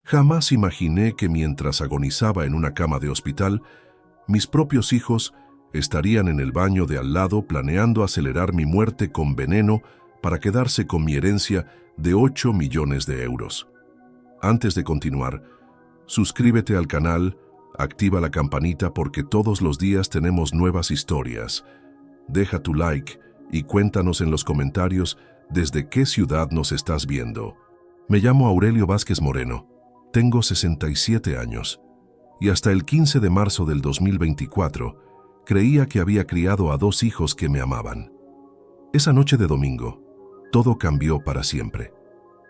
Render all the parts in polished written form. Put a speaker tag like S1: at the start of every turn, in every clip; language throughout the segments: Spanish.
S1: Jamás imaginé que mientras agonizaba en una cama de hospital, mis propios hijos estarían en el baño de al lado planeando acelerar mi muerte con veneno para quedarse con mi herencia de 8 millones de euros. Antes de continuar, suscríbete al canal, activa la campanita porque todos los días tenemos nuevas historias. Deja tu like y cuéntanos en los comentarios desde qué ciudad nos estás viendo. Me llamo Aurelio Vázquez Moreno, tengo 67 años y hasta el 15 de marzo del 2024 creía que había criado a 2 hijos que me amaban. Esa noche de domingo, todo cambió para siempre.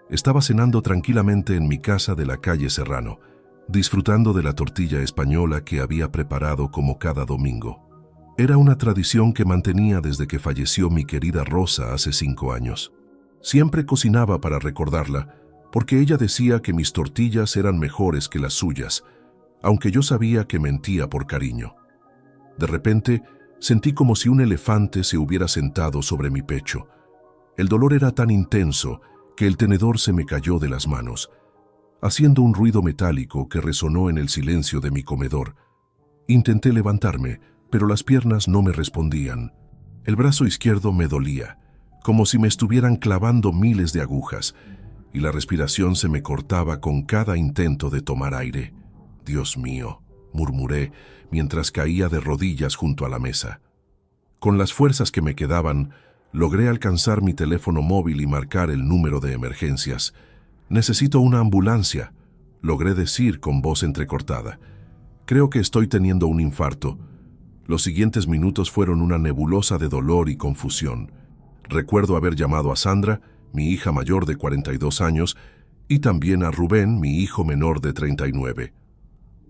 S1: Estaba cenando tranquilamente en mi casa de la calle Serrano, disfrutando de la tortilla española que había preparado como cada domingo. Era una tradición que mantenía desde que falleció mi querida Rosa hace 5 años. Siempre cocinaba para recordarla, porque ella decía que mis tortillas eran mejores que las suyas, aunque yo sabía que mentía por cariño. De repente, sentí como si un elefante se hubiera sentado sobre mi pecho. El dolor era tan intenso que el tenedor se me cayó de las manos, haciendo un ruido metálico que resonó en el silencio de mi comedor. Intenté levantarme, pero las piernas no me respondían. El brazo izquierdo me dolía, como si me estuvieran clavando miles de agujas, y la respiración se me cortaba con cada intento de tomar aire. «Dios mío», murmuré mientras caía de rodillas junto a la mesa. Con las fuerzas que me quedaban, logré alcanzar mi teléfono móvil y marcar el número de emergencias. «Necesito una ambulancia», logré decir con voz entrecortada. «Creo que estoy teniendo un infarto». Los siguientes minutos fueron una nebulosa de dolor y confusión. Recuerdo haber llamado a Sandra, mi hija mayor de 42 años, y también a Rubén, mi hijo menor de 39.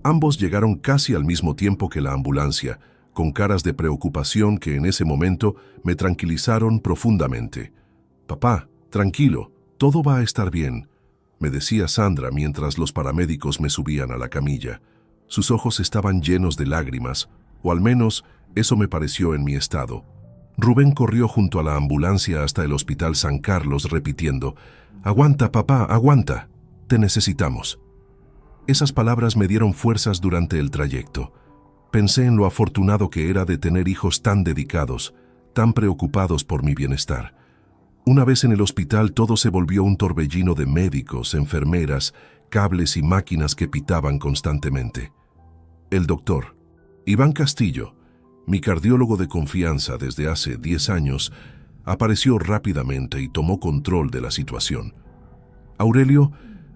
S1: Ambos llegaron casi al mismo tiempo que la ambulancia, con caras de preocupación que en ese momento me tranquilizaron profundamente. «Papá, tranquilo, todo va a estar bien», me decía Sandra mientras los paramédicos me subían a la camilla. Sus ojos estaban llenos de lágrimas, o al menos eso me pareció en mi estado. Rubén corrió junto a la ambulancia hasta el Hospital San Carlos repitiendo: «Aguanta, papá, aguanta, te necesitamos». Esas palabras me dieron fuerzas durante el trayecto. Pensé en lo afortunado que era de tener hijos tan dedicados, tan preocupados por mi bienestar. Una vez en el hospital todo se volvió un torbellino de médicos, enfermeras, cables y máquinas que pitaban constantemente. El doctor Iván Castillo, mi cardiólogo de confianza desde hace 10 años, apareció rápidamente y tomó control de la situación. «Aurelio,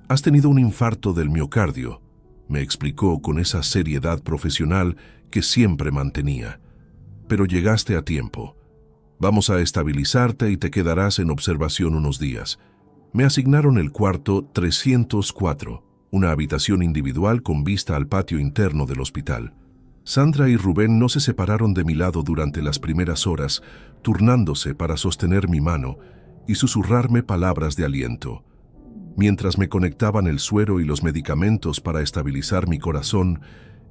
S1: has tenido un infarto del miocardio», me explicó con esa seriedad profesional que siempre mantenía. «Pero llegaste a tiempo. Vamos a estabilizarte y te quedarás en observación unos días». Me asignaron el cuarto 304, una habitación individual con vista al patio interno del hospital. Sandra y Rubén no se separaron de mi lado durante las primeras horas, turnándose para sostener mi mano y susurrarme palabras de aliento. Mientras me conectaban el suero y los medicamentos para estabilizar mi corazón,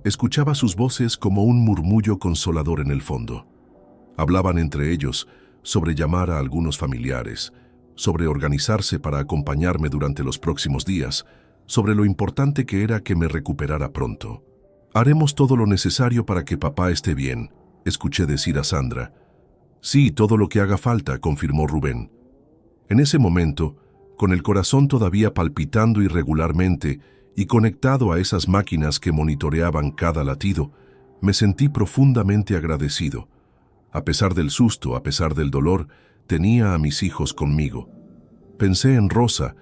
S1: escuchaba sus voces como un murmullo consolador en el fondo. Hablaban entre ellos sobre llamar a algunos familiares, sobre organizarse para acompañarme durante los próximos días, sobre lo importante que era que me recuperara pronto. «Haremos todo lo necesario para que papá esté bien», escuché decir a Sandra. «Sí, todo lo que haga falta», confirmó Rubén. En ese momento, con el corazón todavía palpitando irregularmente y conectado a esas máquinas que monitoreaban cada latido, me sentí profundamente agradecido. A pesar del susto, a pesar del dolor, tenía a mis hijos conmigo. Pensé en Rosa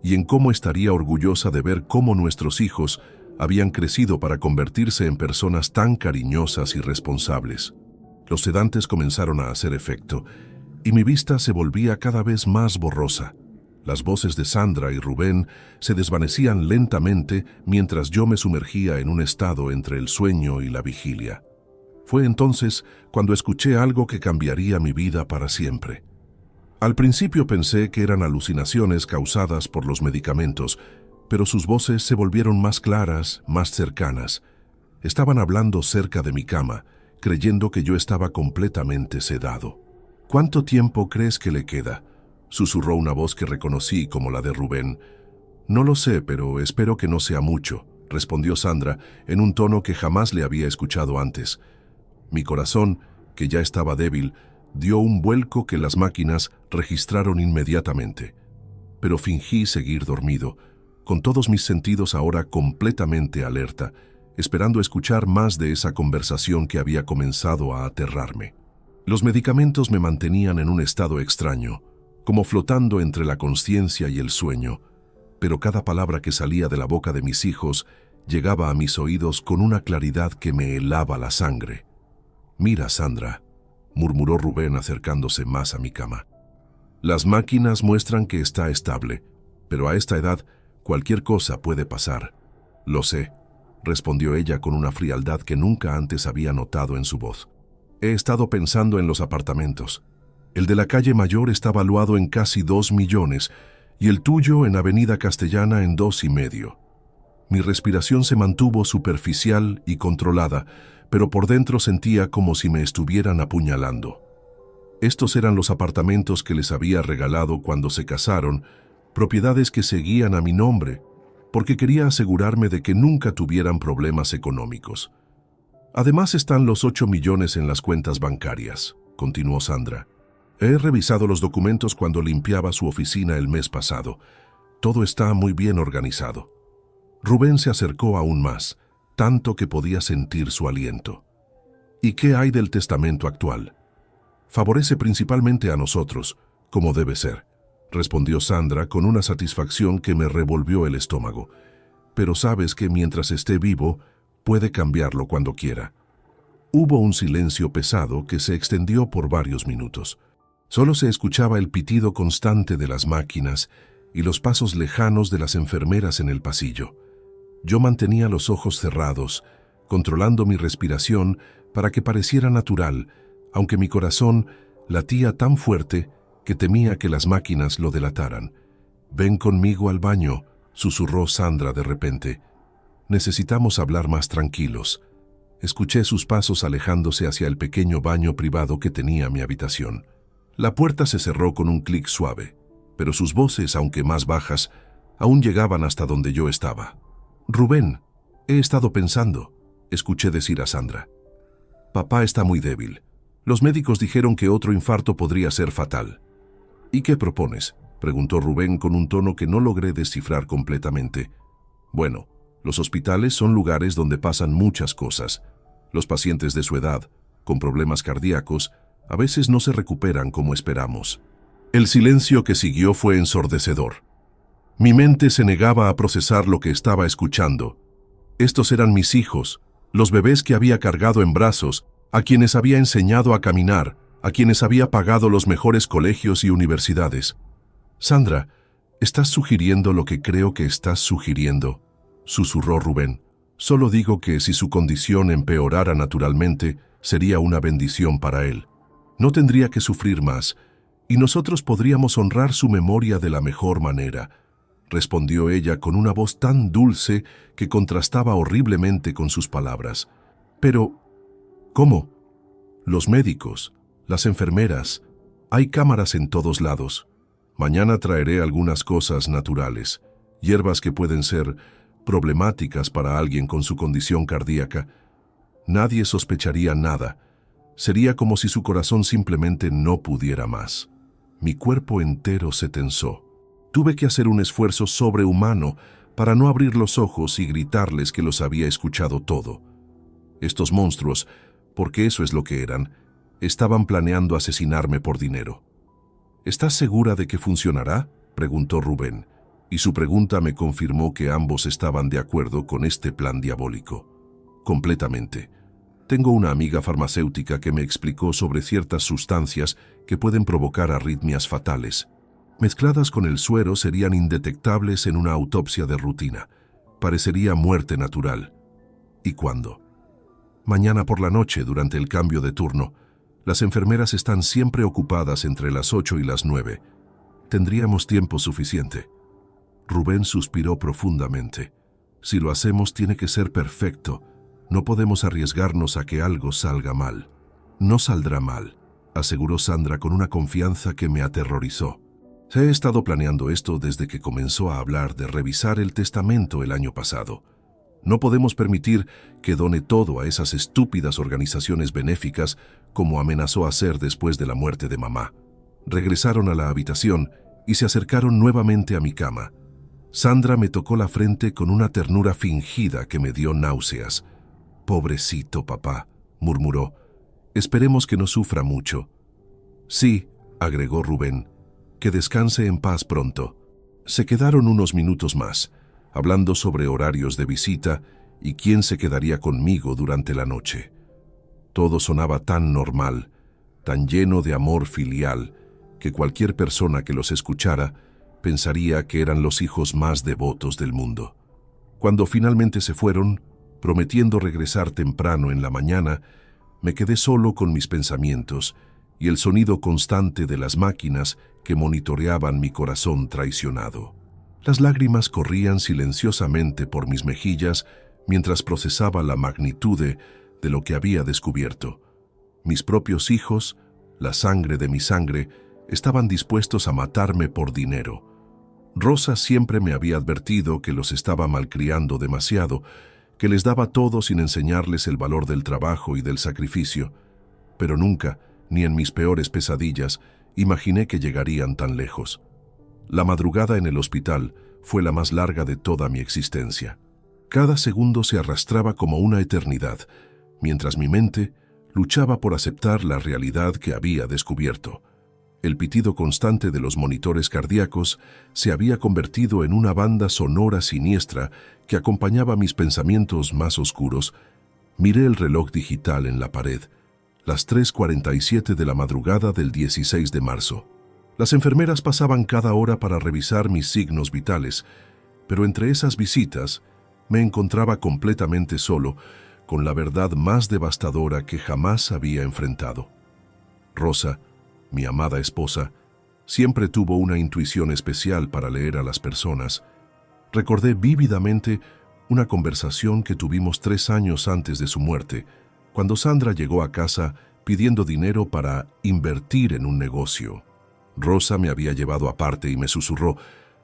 S1: y en cómo estaría orgullosa de ver cómo nuestros hijos habían crecido para convertirse en personas tan cariñosas y responsables. Los sedantes comenzaron a hacer efecto, y mi vista se volvía cada vez más borrosa. Las voces de Sandra y Rubén se desvanecían lentamente mientras yo me sumergía en un estado entre el sueño y la vigilia. Fue entonces cuando escuché algo que cambiaría mi vida para siempre. Al principio pensé que eran alucinaciones causadas por los medicamentos, pero sus voces se volvieron más claras, más cercanas. Estaban hablando cerca de mi cama, creyendo que yo estaba completamente sedado. «¿Cuánto tiempo crees que le queda?», susurró una voz que reconocí como la de Rubén. No lo sé, pero espero que no sea mucho, respondió Sandra en un tono que jamás le había escuchado antes. Mi corazón, que ya estaba débil, dio un vuelco que las máquinas registraron inmediatamente. Pero fingí seguir dormido, con todos mis sentidos ahora completamente alerta, esperando escuchar más de esa conversación que había comenzado a aterrarme. Los medicamentos me mantenían en un estado extraño, como flotando entre la consciencia y el sueño, pero cada palabra que salía de la boca de mis hijos llegaba a mis oídos con una claridad que me helaba la sangre. «Mira, Sandra», murmuró Rubén acercándose más a mi cama. «Las máquinas muestran que está estable, pero a esta edad cualquier cosa puede pasar». «Lo sé», respondió ella con una frialdad que nunca antes había notado en su voz. «He estado pensando en los apartamentos. El de la calle Mayor está valuado en casi 2 millones y el tuyo en Avenida Castellana en 2,5. Mi respiración se mantuvo superficial y controlada, pero por dentro sentía como si me estuvieran apuñalando. Estos eran los apartamentos que les había regalado cuando se casaron, propiedades que seguían a mi nombre, porque quería asegurarme de que nunca tuvieran problemas económicos. Además están los 8 millones en las cuentas bancarias, continuó Sandra. He revisado los documentos cuando limpiaba su oficina el mes pasado. Todo está muy bien organizado. Rubén se acercó aún más, tanto que podía sentir su aliento. ¿Y qué hay del testamento actual? Favorece principalmente a nosotros, como debe ser, respondió Sandra con una satisfacción que me revolvió el estómago. Pero sabes que mientras esté vivo, puede cambiarlo cuando quiera. Hubo un silencio pesado que se extendió por varios minutos. Solo se escuchaba el pitido constante de las máquinas y los pasos lejanos de las enfermeras en el pasillo. Yo mantenía los ojos cerrados, controlando mi respiración para que pareciera natural, aunque mi corazón latía tan fuerte que temía que las máquinas lo delataran. «Ven conmigo al baño», susurró Sandra de repente. «Necesitamos hablar más tranquilos». Escuché sus pasos alejándose hacia el pequeño baño privado que tenía mi habitación. La puerta se cerró con un clic suave, pero sus voces, aunque más bajas, aún llegaban hasta donde yo estaba. «Rubén, he estado pensando», escuché decir a Sandra. «Papá está muy débil. Los médicos dijeron que otro infarto podría ser fatal». «¿Y qué propones?», preguntó Rubén con un tono que no logré descifrar completamente. «Bueno, los hospitales son lugares donde pasan muchas cosas. Los pacientes de su edad, con problemas cardíacos, a veces no se recuperan como esperamos». El silencio que siguió fue ensordecedor. Mi mente se negaba a procesar lo que estaba escuchando. Estos eran mis hijos, los bebés que había cargado en brazos, a quienes había enseñado a caminar, a quienes había pagado los mejores colegios y universidades. «Sandra, ¿estás sugiriendo lo que creo que estás sugiriendo?», susurró Rubén. «Solo digo que si su condición empeorara naturalmente, sería una bendición para él. No tendría que sufrir más, y nosotros podríamos honrar su memoria de la mejor manera», respondió ella con una voz tan dulce que contrastaba horriblemente con sus palabras. «Pero, ¿cómo? Los médicos, las enfermeras, hay cámaras en todos lados. Mañana traeré algunas cosas naturales, hierbas que pueden ser problemáticas para alguien con su condición cardíaca. Nadie sospecharía nada. Sería como si su corazón simplemente no pudiera más». Mi cuerpo entero se tensó. Tuve que hacer un esfuerzo sobrehumano para no abrir los ojos y gritarles que los había escuchado todo. Estos monstruos, porque eso es lo que eran, estaban planeando asesinarme por dinero. «¿Estás segura de que funcionará?», preguntó Rubén, y su pregunta me confirmó que ambos estaban de acuerdo con este plan diabólico. «Completamente. Tengo una amiga farmacéutica que me explicó sobre ciertas sustancias que pueden provocar arritmias fatales. Mezcladas con el suero serían indetectables en una autopsia de rutina. Parecería muerte natural». «¿Y cuándo?». «Mañana por la noche, durante el cambio de turno. Las enfermeras están siempre ocupadas entre las 8 y las 9. Tendríamos tiempo suficiente». Rubén suspiró profundamente. «Si lo hacemos tiene que ser perfecto. No podemos arriesgarnos a que algo salga mal». «No saldrá mal», aseguró Sandra con una confianza que me aterrorizó. He estado planeando esto desde que comenzó a hablar de revisar el testamento el año pasado. No podemos permitir que done todo a esas estúpidas organizaciones benéficas como amenazó hacer después de la muerte de mamá. Regresaron a la habitación y se acercaron nuevamente a mi cama. Sandra me tocó la frente con una ternura fingida que me dio náuseas. «Pobrecito papá», murmuró. «Esperemos que no sufra mucho». «Sí», agregó Rubén, «que descanse en paz pronto». Se quedaron unos minutos más, hablando sobre horarios de visita y quién se quedaría conmigo durante la noche. Todo sonaba tan normal, tan lleno de amor filial, que cualquier persona que los escuchara pensaría que eran los hijos más devotos del mundo. Cuando finalmente se fueron, prometiendo regresar temprano en la mañana, me quedé solo con mis pensamientos y el sonido constante de las máquinas que monitoreaban mi corazón traicionado. Las lágrimas corrían silenciosamente por mis mejillas mientras procesaba la magnitud de lo que había descubierto. Mis propios hijos, la sangre de mi sangre, estaban dispuestos a matarme por dinero. Rosa siempre me había advertido que los estaba malcriando demasiado, que les daba todo sin enseñarles el valor del trabajo y del sacrificio, pero nunca, ni en mis peores pesadillas, imaginé que llegarían tan lejos. La madrugada en el hospital fue la más larga de toda mi existencia. Cada segundo se arrastraba como una eternidad, mientras mi mente luchaba por aceptar la realidad que había descubierto. El pitido constante de los monitores cardíacos se había convertido en una banda sonora siniestra que acompañaba mis pensamientos más oscuros. Miré el reloj digital en la pared, las 3:47 de la madrugada del 16 de marzo. Las enfermeras pasaban cada hora para revisar mis signos vitales, pero entre esas visitas me encontraba completamente solo, con la verdad más devastadora que jamás había enfrentado. Rosa, mi amada esposa, siempre tuvo una intuición especial para leer a las personas. Recordé vívidamente una conversación que tuvimos 3 años antes de su muerte, cuando Sandra llegó a casa pidiendo dinero para invertir en un negocio. Rosa me había llevado aparte y me susurró: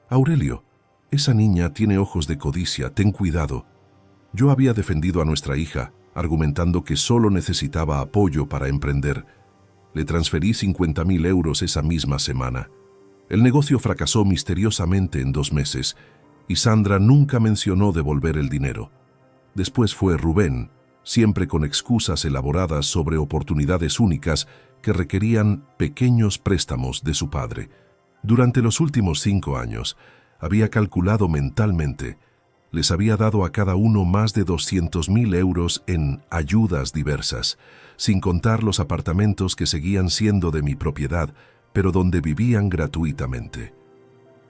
S1: «Aurelio, esa niña tiene ojos de codicia, ten cuidado». Yo había defendido a nuestra hija, argumentando que solo necesitaba apoyo para emprender. Le transferí 50.000 euros esa misma semana. El negocio fracasó misteriosamente en 2 meses y Sandra nunca mencionó devolver el dinero. Después fue Rubén, siempre con excusas elaboradas sobre oportunidades únicas que requerían pequeños préstamos de su padre. Durante los últimos 5 años, había calculado mentalmente, les había dado a cada uno más de 200.000 euros en ayudas diversas, sin contar los apartamentos que seguían siendo de mi propiedad, pero donde vivían gratuitamente.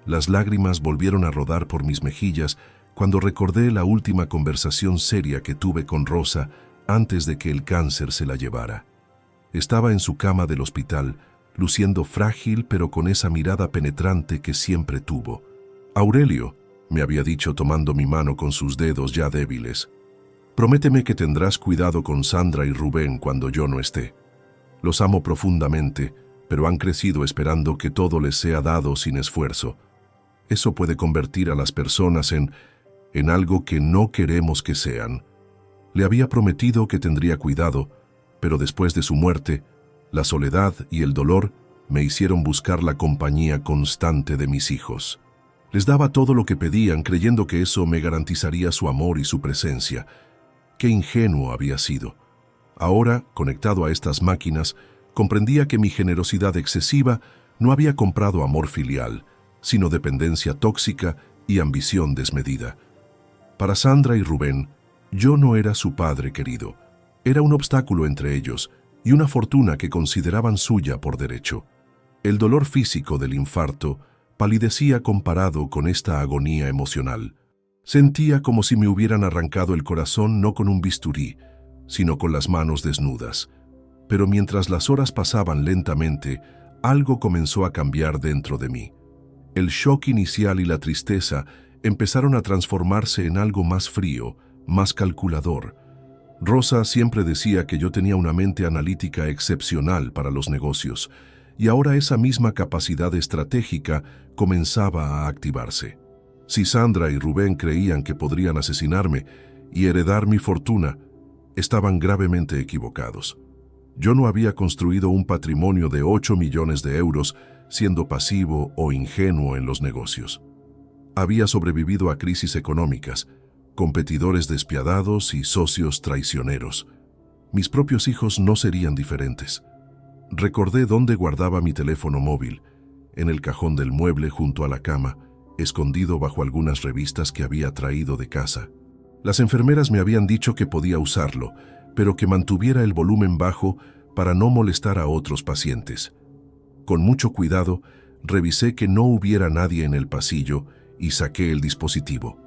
S1: Las lágrimas volvieron a rodar por mis mejillas cuando recordé la última conversación seria que tuve con Rosa antes de que el cáncer se la llevara. Estaba en su cama del hospital, luciendo frágil pero con esa mirada penetrante que siempre tuvo. «Aurelio», me había dicho tomando mi mano con sus dedos ya débiles, «prométeme que tendrás cuidado con Sandra y Rubén cuando yo no esté. Los amo profundamente, pero han crecido esperando que todo les sea dado sin esfuerzo. Eso puede convertir a las personas en algo que no queremos que sean». Le había prometido que tendría cuidado, pero después de su muerte, la soledad y el dolor me hicieron buscar la compañía constante de mis hijos. Les daba todo lo que pedían, creyendo que eso me garantizaría su amor y su presencia. Qué ingenuo había sido. Ahora, conectado a estas máquinas, comprendía que mi generosidad excesiva no había comprado amor filial, sino dependencia tóxica y ambición desmedida. Para Sandra y Rubén, yo no era su padre querido. Era un obstáculo entre ellos y una fortuna que consideraban suya por derecho. El dolor físico del infarto palidecía comparado con esta agonía emocional. Sentía como si me hubieran arrancado el corazón no con un bisturí, sino con las manos desnudas. Pero mientras las horas pasaban lentamente, algo comenzó a cambiar dentro de mí. El shock inicial y la tristeza empezaron a transformarse en algo más frío, más calculador. Rosa siempre decía que yo tenía una mente analítica excepcional para los negocios, y ahora esa misma capacidad estratégica comenzaba a activarse. Si Sandra y Rubén creían que podrían asesinarme y heredar mi fortuna, estaban gravemente equivocados. Yo no había construido un patrimonio de 8 millones de euros siendo pasivo o ingenuo en los negocios. Había sobrevivido a crisis económicas, competidores despiadados y socios traicioneros. Mis propios hijos no serían diferentes. Recordé dónde guardaba mi teléfono móvil, en el cajón del mueble junto a la cama, escondido bajo algunas revistas que había traído de casa. Las enfermeras me habían dicho que podía usarlo, pero que mantuviera el volumen bajo para no molestar a otros pacientes. Con mucho cuidado, revisé que no hubiera nadie en el pasillo y saqué el dispositivo.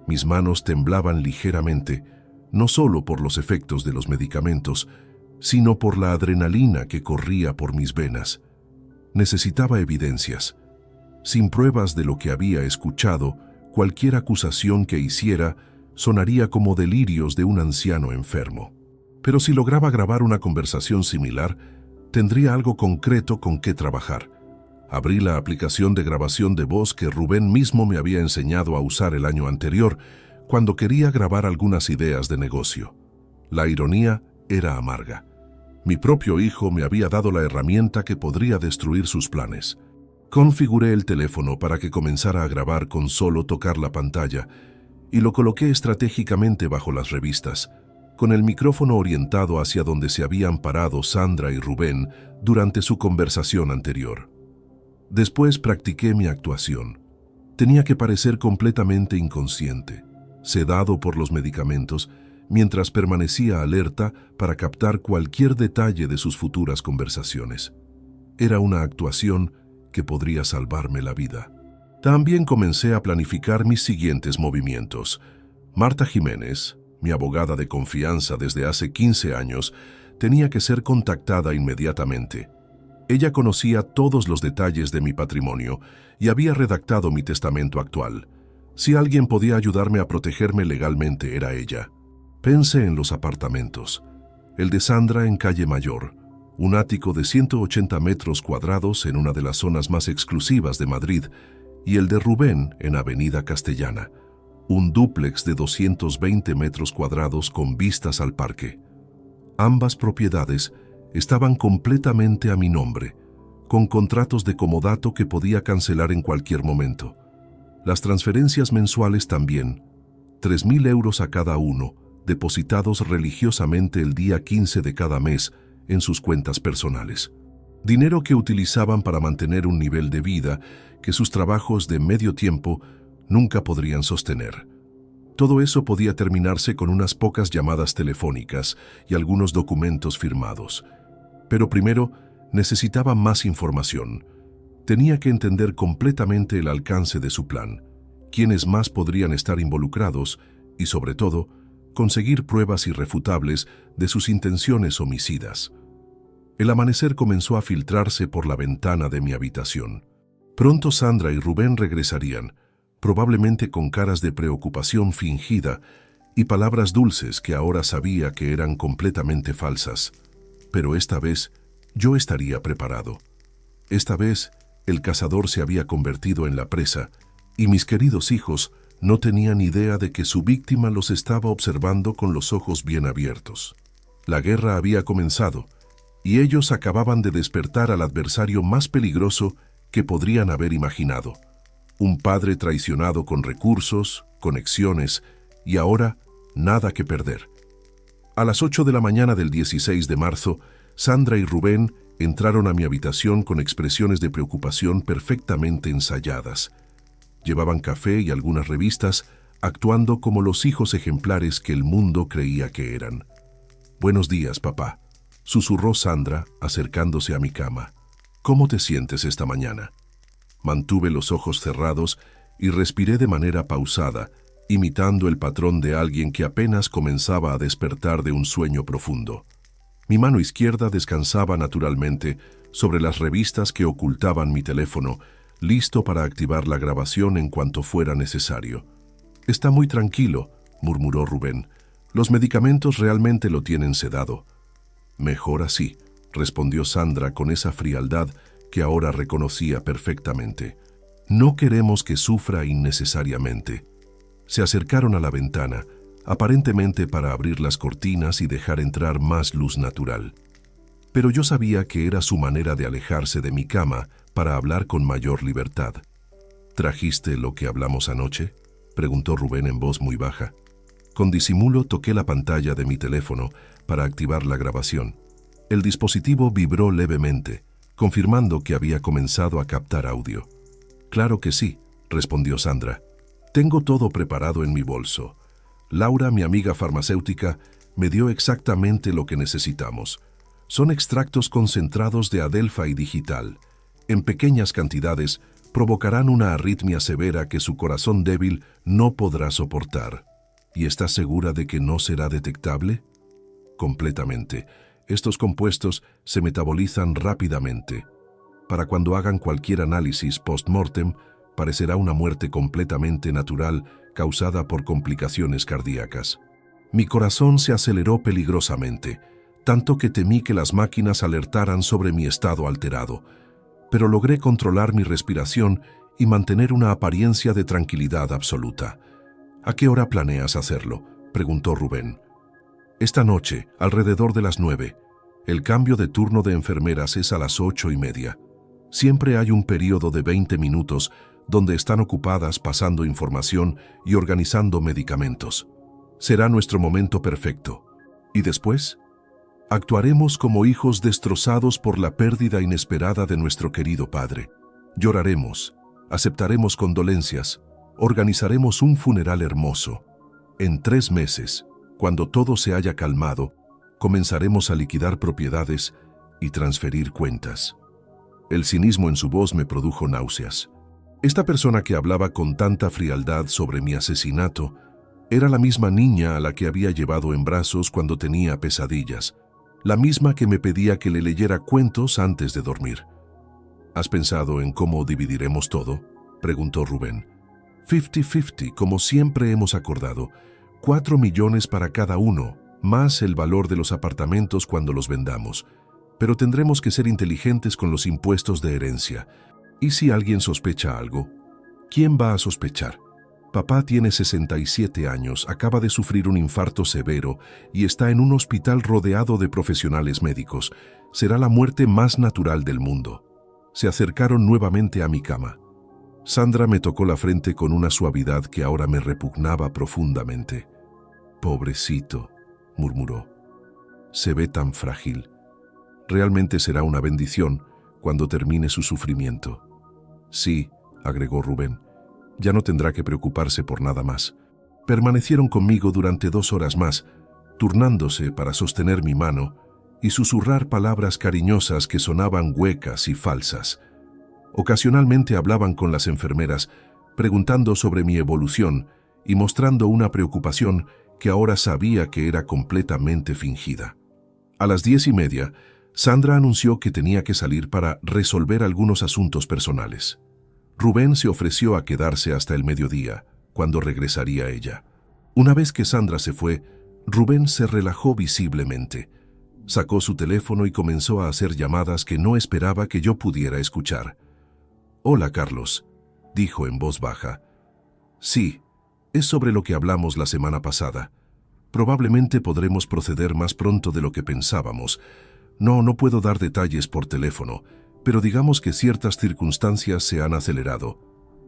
S1: Mis manos temblaban ligeramente, no solo por los efectos de los medicamentos, sino por la adrenalina que corría por mis venas. Necesitaba evidencias. Sin pruebas de lo que había escuchado, cualquier acusación que hiciera sonaría como delirios de un anciano enfermo. Pero si lograba grabar una conversación similar, tendría algo concreto con qué trabajar. Abrí la aplicación de grabación de voz que Rubén mismo me había enseñado a usar el año anterior, cuando quería grabar algunas ideas de negocio. La ironía era amarga. Mi propio hijo me había dado la herramienta que podría destruir sus planes. Configuré el teléfono para que comenzara a grabar con solo tocar la pantalla y lo coloqué estratégicamente bajo las revistas, con el micrófono orientado hacia donde se habían parado Sandra y Rubén durante su conversación anterior. Después practiqué mi actuación. Tenía que parecer completamente inconsciente, sedado por los medicamentos, mientras permanecía alerta para captar cualquier detalle de sus futuras conversaciones. Era una actuación que podría salvarme la vida. También comencé a planificar mis siguientes movimientos. Marta Jiménez, mi abogada de confianza desde hace 15 años, tenía que ser contactada inmediatamente. Ella conocía todos los detalles de mi patrimonio y había redactado mi testamento actual. Si alguien podía ayudarme a protegerme legalmente, era ella. Pensé en los apartamentos. El de Sandra en Calle Mayor, un ático de 180 metros cuadrados en una de las zonas más exclusivas de Madrid, y el de Rubén en Avenida Castellana, un dúplex de 220 metros cuadrados con vistas al parque. Ambas propiedades estaban completamente a mi nombre, con contratos de comodato que podía cancelar en cualquier momento. Las transferencias mensuales también, 3.000 euros a cada uno, depositados religiosamente el día 15 de cada mes en sus cuentas personales. Dinero que utilizaban para mantener un nivel de vida que sus trabajos de medio tiempo nunca podrían sostener. Todo eso podía terminarse con unas pocas llamadas telefónicas y algunos documentos firmados. Pero primero necesitaba más información. Tenía que entender completamente el alcance de su plan, quiénes más podrían estar involucrados y, sobre todo, conseguir pruebas irrefutables de sus intenciones homicidas. El amanecer comenzó a filtrarse por la ventana de mi habitación. Pronto Sandra y Rubén regresarían, probablemente con caras de preocupación fingida y palabras dulces que ahora sabía que eran completamente falsas. Pero esta vez yo estaría preparado. Esta vez el cazador se había convertido en la presa y mis queridos hijos no tenían idea de que su víctima los estaba observando con los ojos bien abiertos. La guerra había comenzado y ellos acababan de despertar al adversario más peligroso que podrían haber imaginado. Un padre traicionado con recursos, conexiones y ahora nada que perder. A las 8 de la mañana del 16 de marzo, Sandra y Rubén entraron a mi habitación con expresiones de preocupación perfectamente ensayadas. Llevaban café y algunas revistas, actuando como los hijos ejemplares que el mundo creía que eran. «Buenos días, papá», susurró Sandra, acercándose a mi cama. «¿Cómo te sientes esta mañana?» Mantuve los ojos cerrados y respiré de manera pausada, imitando el patrón de alguien que apenas comenzaba a despertar de un sueño profundo. Mi mano izquierda descansaba naturalmente sobre las revistas que ocultaban mi teléfono, listo para activar la grabación en cuanto fuera necesario. «Está muy tranquilo», murmuró Rubén. «Los medicamentos realmente lo tienen sedado». «Mejor así», respondió Sandra con esa frialdad que ahora reconocía perfectamente. No queremos que sufra innecesariamente. Se acercaron a la ventana, aparentemente para abrir las cortinas y dejar entrar más luz natural. Pero yo sabía que era su manera de alejarse de mi cama para hablar con mayor libertad. ¿Trajiste lo que hablamos anoche?, preguntó Rubén en voz muy baja. Con disimulo toqué la pantalla de mi teléfono para activar la grabación. El dispositivo vibró levemente, confirmando que había comenzado a captar audio. «Claro que sí», respondió Sandra. «Tengo todo preparado en mi bolso. Laura, mi amiga farmacéutica, me dio exactamente lo que necesitamos. Son extractos concentrados de adelfa y digital. En pequeñas cantidades provocarán una arritmia severa que su corazón débil no podrá soportar». «¿Y estás segura de que no será detectable?» «Completamente. Estos compuestos se metabolizan rápidamente. Para cuando hagan cualquier análisis post-mortem, parecerá una muerte completamente natural causada por complicaciones cardíacas». Mi corazón se aceleró peligrosamente, tanto que temí que las máquinas alertaran sobre mi estado alterado, pero logré controlar mi respiración y mantener una apariencia de tranquilidad absoluta. «¿A qué hora planeas hacerlo?», preguntó Rubén. «Esta noche, alrededor de las 9. El cambio de turno de enfermeras es a las 8:30. Siempre hay un periodo de 20 minutos donde están ocupadas pasando información y organizando medicamentos. Será nuestro momento perfecto. ¿Y después? Actuaremos como hijos destrozados por la pérdida inesperada de nuestro querido padre. Lloraremos, aceptaremos condolencias, organizaremos un funeral hermoso. En 3 meses, cuando todo se haya calmado, comenzaremos a liquidar propiedades y transferir cuentas». El cinismo en su voz me produjo náuseas. Esta persona que hablaba con tanta frialdad sobre mi asesinato era la misma niña a la que había llevado en brazos cuando tenía pesadillas, la misma que me pedía que le leyera cuentos antes de dormir. «¿Has pensado en cómo dividiremos todo?», preguntó Rubén. 50-50, como siempre hemos acordado. 4 millones para cada uno, más el valor de los apartamentos cuando los vendamos. Pero tendremos que ser inteligentes con los impuestos de herencia. ¿Y si alguien sospecha algo? ¿Quién va a sospechar? Papá tiene 67 años, acaba de sufrir un infarto severo y está en un hospital rodeado de profesionales médicos. Será la muerte más natural del mundo». Se acercaron nuevamente a mi cama. Sandra me tocó la frente con una suavidad que ahora me repugnaba profundamente. «Pobrecito», murmuró. «Se ve tan frágil. Realmente será una bendición cuando termine su sufrimiento». «Sí», agregó Rubén, «ya no tendrá que preocuparse por nada más». Permanecieron conmigo durante 2 horas más, turnándose para sostener mi mano y susurrar palabras cariñosas que sonaban huecas y falsas. Ocasionalmente hablaban con las enfermeras, preguntando sobre mi evolución y mostrando una preocupación que ahora sabía que era completamente fingida. A las 10:30, Sandra anunció que tenía que salir para resolver algunos asuntos personales. Rubén se ofreció a quedarse hasta el mediodía, cuando regresaría ella. Una vez que Sandra se fue, Rubén se relajó visiblemente. Sacó su teléfono y comenzó a hacer llamadas que no esperaba que yo pudiera escuchar. «Hola, Carlos», dijo en voz baja. «Sí, es sobre lo que hablamos la semana pasada. Probablemente podremos proceder más pronto de lo que pensábamos. No puedo dar detalles por teléfono, pero digamos que ciertas circunstancias se han acelerado».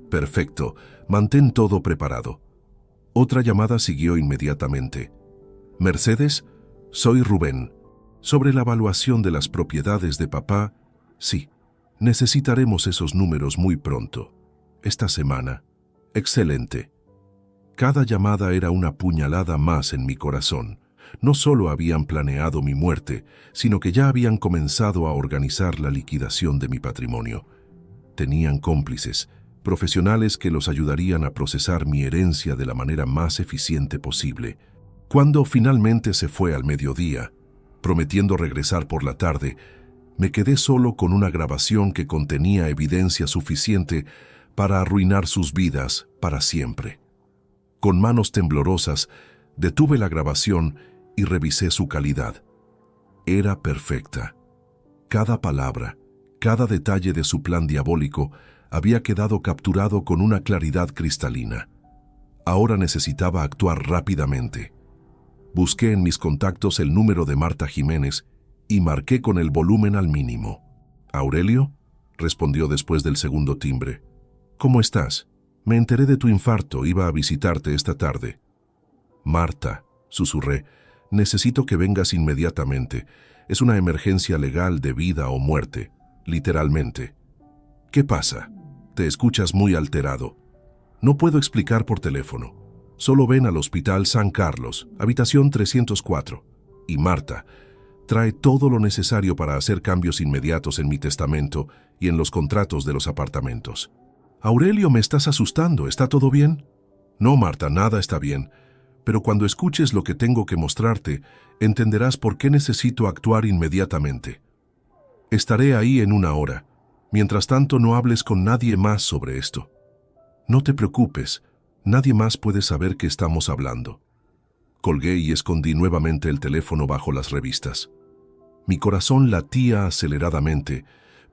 S1: «Perfecto, mantén todo preparado». Otra llamada siguió inmediatamente. «Mercedes, soy Rubén. Sobre la evaluación de las propiedades de papá, sí. Necesitaremos esos números muy pronto. Esta semana. Excelente». Cada llamada era una puñalada más en mi corazón. No solo habían planeado mi muerte, sino que ya habían comenzado a organizar la liquidación de mi patrimonio. Tenían cómplices, profesionales que los ayudarían a procesar mi herencia de la manera más eficiente posible. Cuando finalmente se fue al mediodía, prometiendo regresar por la tarde, me quedé solo con una grabación que contenía evidencia suficiente para arruinar sus vidas para siempre. Con manos temblorosas, detuve la grabación y revisé su calidad. Era perfecta. Cada palabra, Cada detalle de su plan diabólico había quedado capturado con una claridad cristalina. Ahora necesitaba actuar rápidamente. Busqué en mis contactos el número de Marta Jiménez y marqué con el volumen al mínimo. «¿Aurelio?», respondió después del segundo timbre. «¿Cómo estás? Me enteré de tu infarto, iba a visitarte esta tarde». «Marta», susurré, «necesito que vengas inmediatamente. Es una emergencia legal de vida o muerte, literalmente». «¿Qué pasa? Te escuchas muy alterado». «No puedo explicar por teléfono. Solo ven al Hospital San Carlos, habitación 304. Y Marta, trae todo lo necesario para hacer cambios inmediatos en mi testamento y en los contratos de los apartamentos». «Aurelio, me estás asustando. ¿Está todo bien?» «No, Marta, nada está bien. Pero cuando escuches lo que tengo que mostrarte, entenderás por qué necesito actuar inmediatamente. Estaré ahí en 1 hora. Mientras tanto, no hables con nadie más sobre esto. No te preocupes, nadie más puede saber que estamos hablando». Colgué y escondí nuevamente el teléfono bajo las revistas. Mi corazón latía aceleradamente,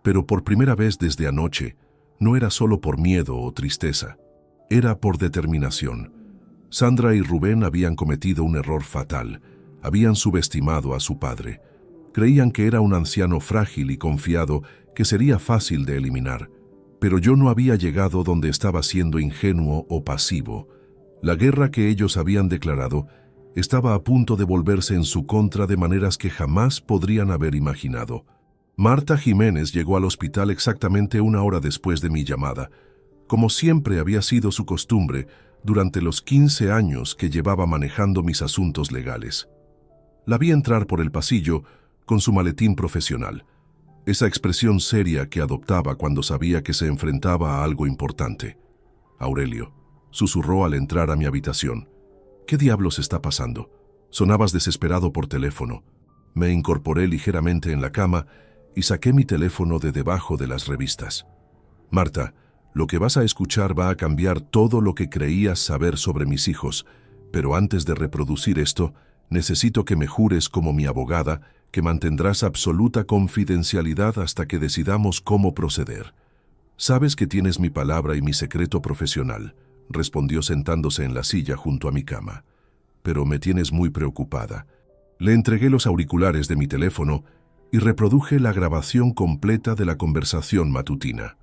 S1: pero por primera vez desde anoche, no era solo por miedo o tristeza, era por determinación. Sandra y Rubén habían cometido un error fatal, habían subestimado a su padre. Creían que era un anciano frágil y confiado que sería fácil de eliminar. Pero yo no había llegado donde estaba siendo ingenuo o pasivo. La guerra que ellos habían declarado estaba a punto de volverse en su contra de maneras que jamás podrían haber imaginado. Marta Jiménez llegó al hospital exactamente 1 hora después de mi llamada, como siempre había sido su costumbre durante los 15 años que llevaba manejando mis asuntos legales. La vi entrar por el pasillo con su maletín profesional, esa expresión seria que adoptaba cuando sabía que se enfrentaba a algo importante. «Aurelio», susurró al entrar a mi habitación. «¿Qué diablos está pasando? Sonabas desesperado por teléfono». Me incorporé ligeramente en la cama y saqué mi teléfono de debajo de las revistas. «Marta, lo que vas a escuchar va a cambiar todo lo que creías saber sobre mis hijos, pero antes de reproducir esto, necesito que me jures como mi abogada que mantendrás absoluta confidencialidad hasta que decidamos cómo proceder». «Sabes que tienes mi palabra y mi secreto profesional», respondió sentándose en la silla junto a mi cama. «Pero me tienes muy preocupada». Le entregué los auriculares de mi teléfono y reproduje la grabación completa de la conversación matutina.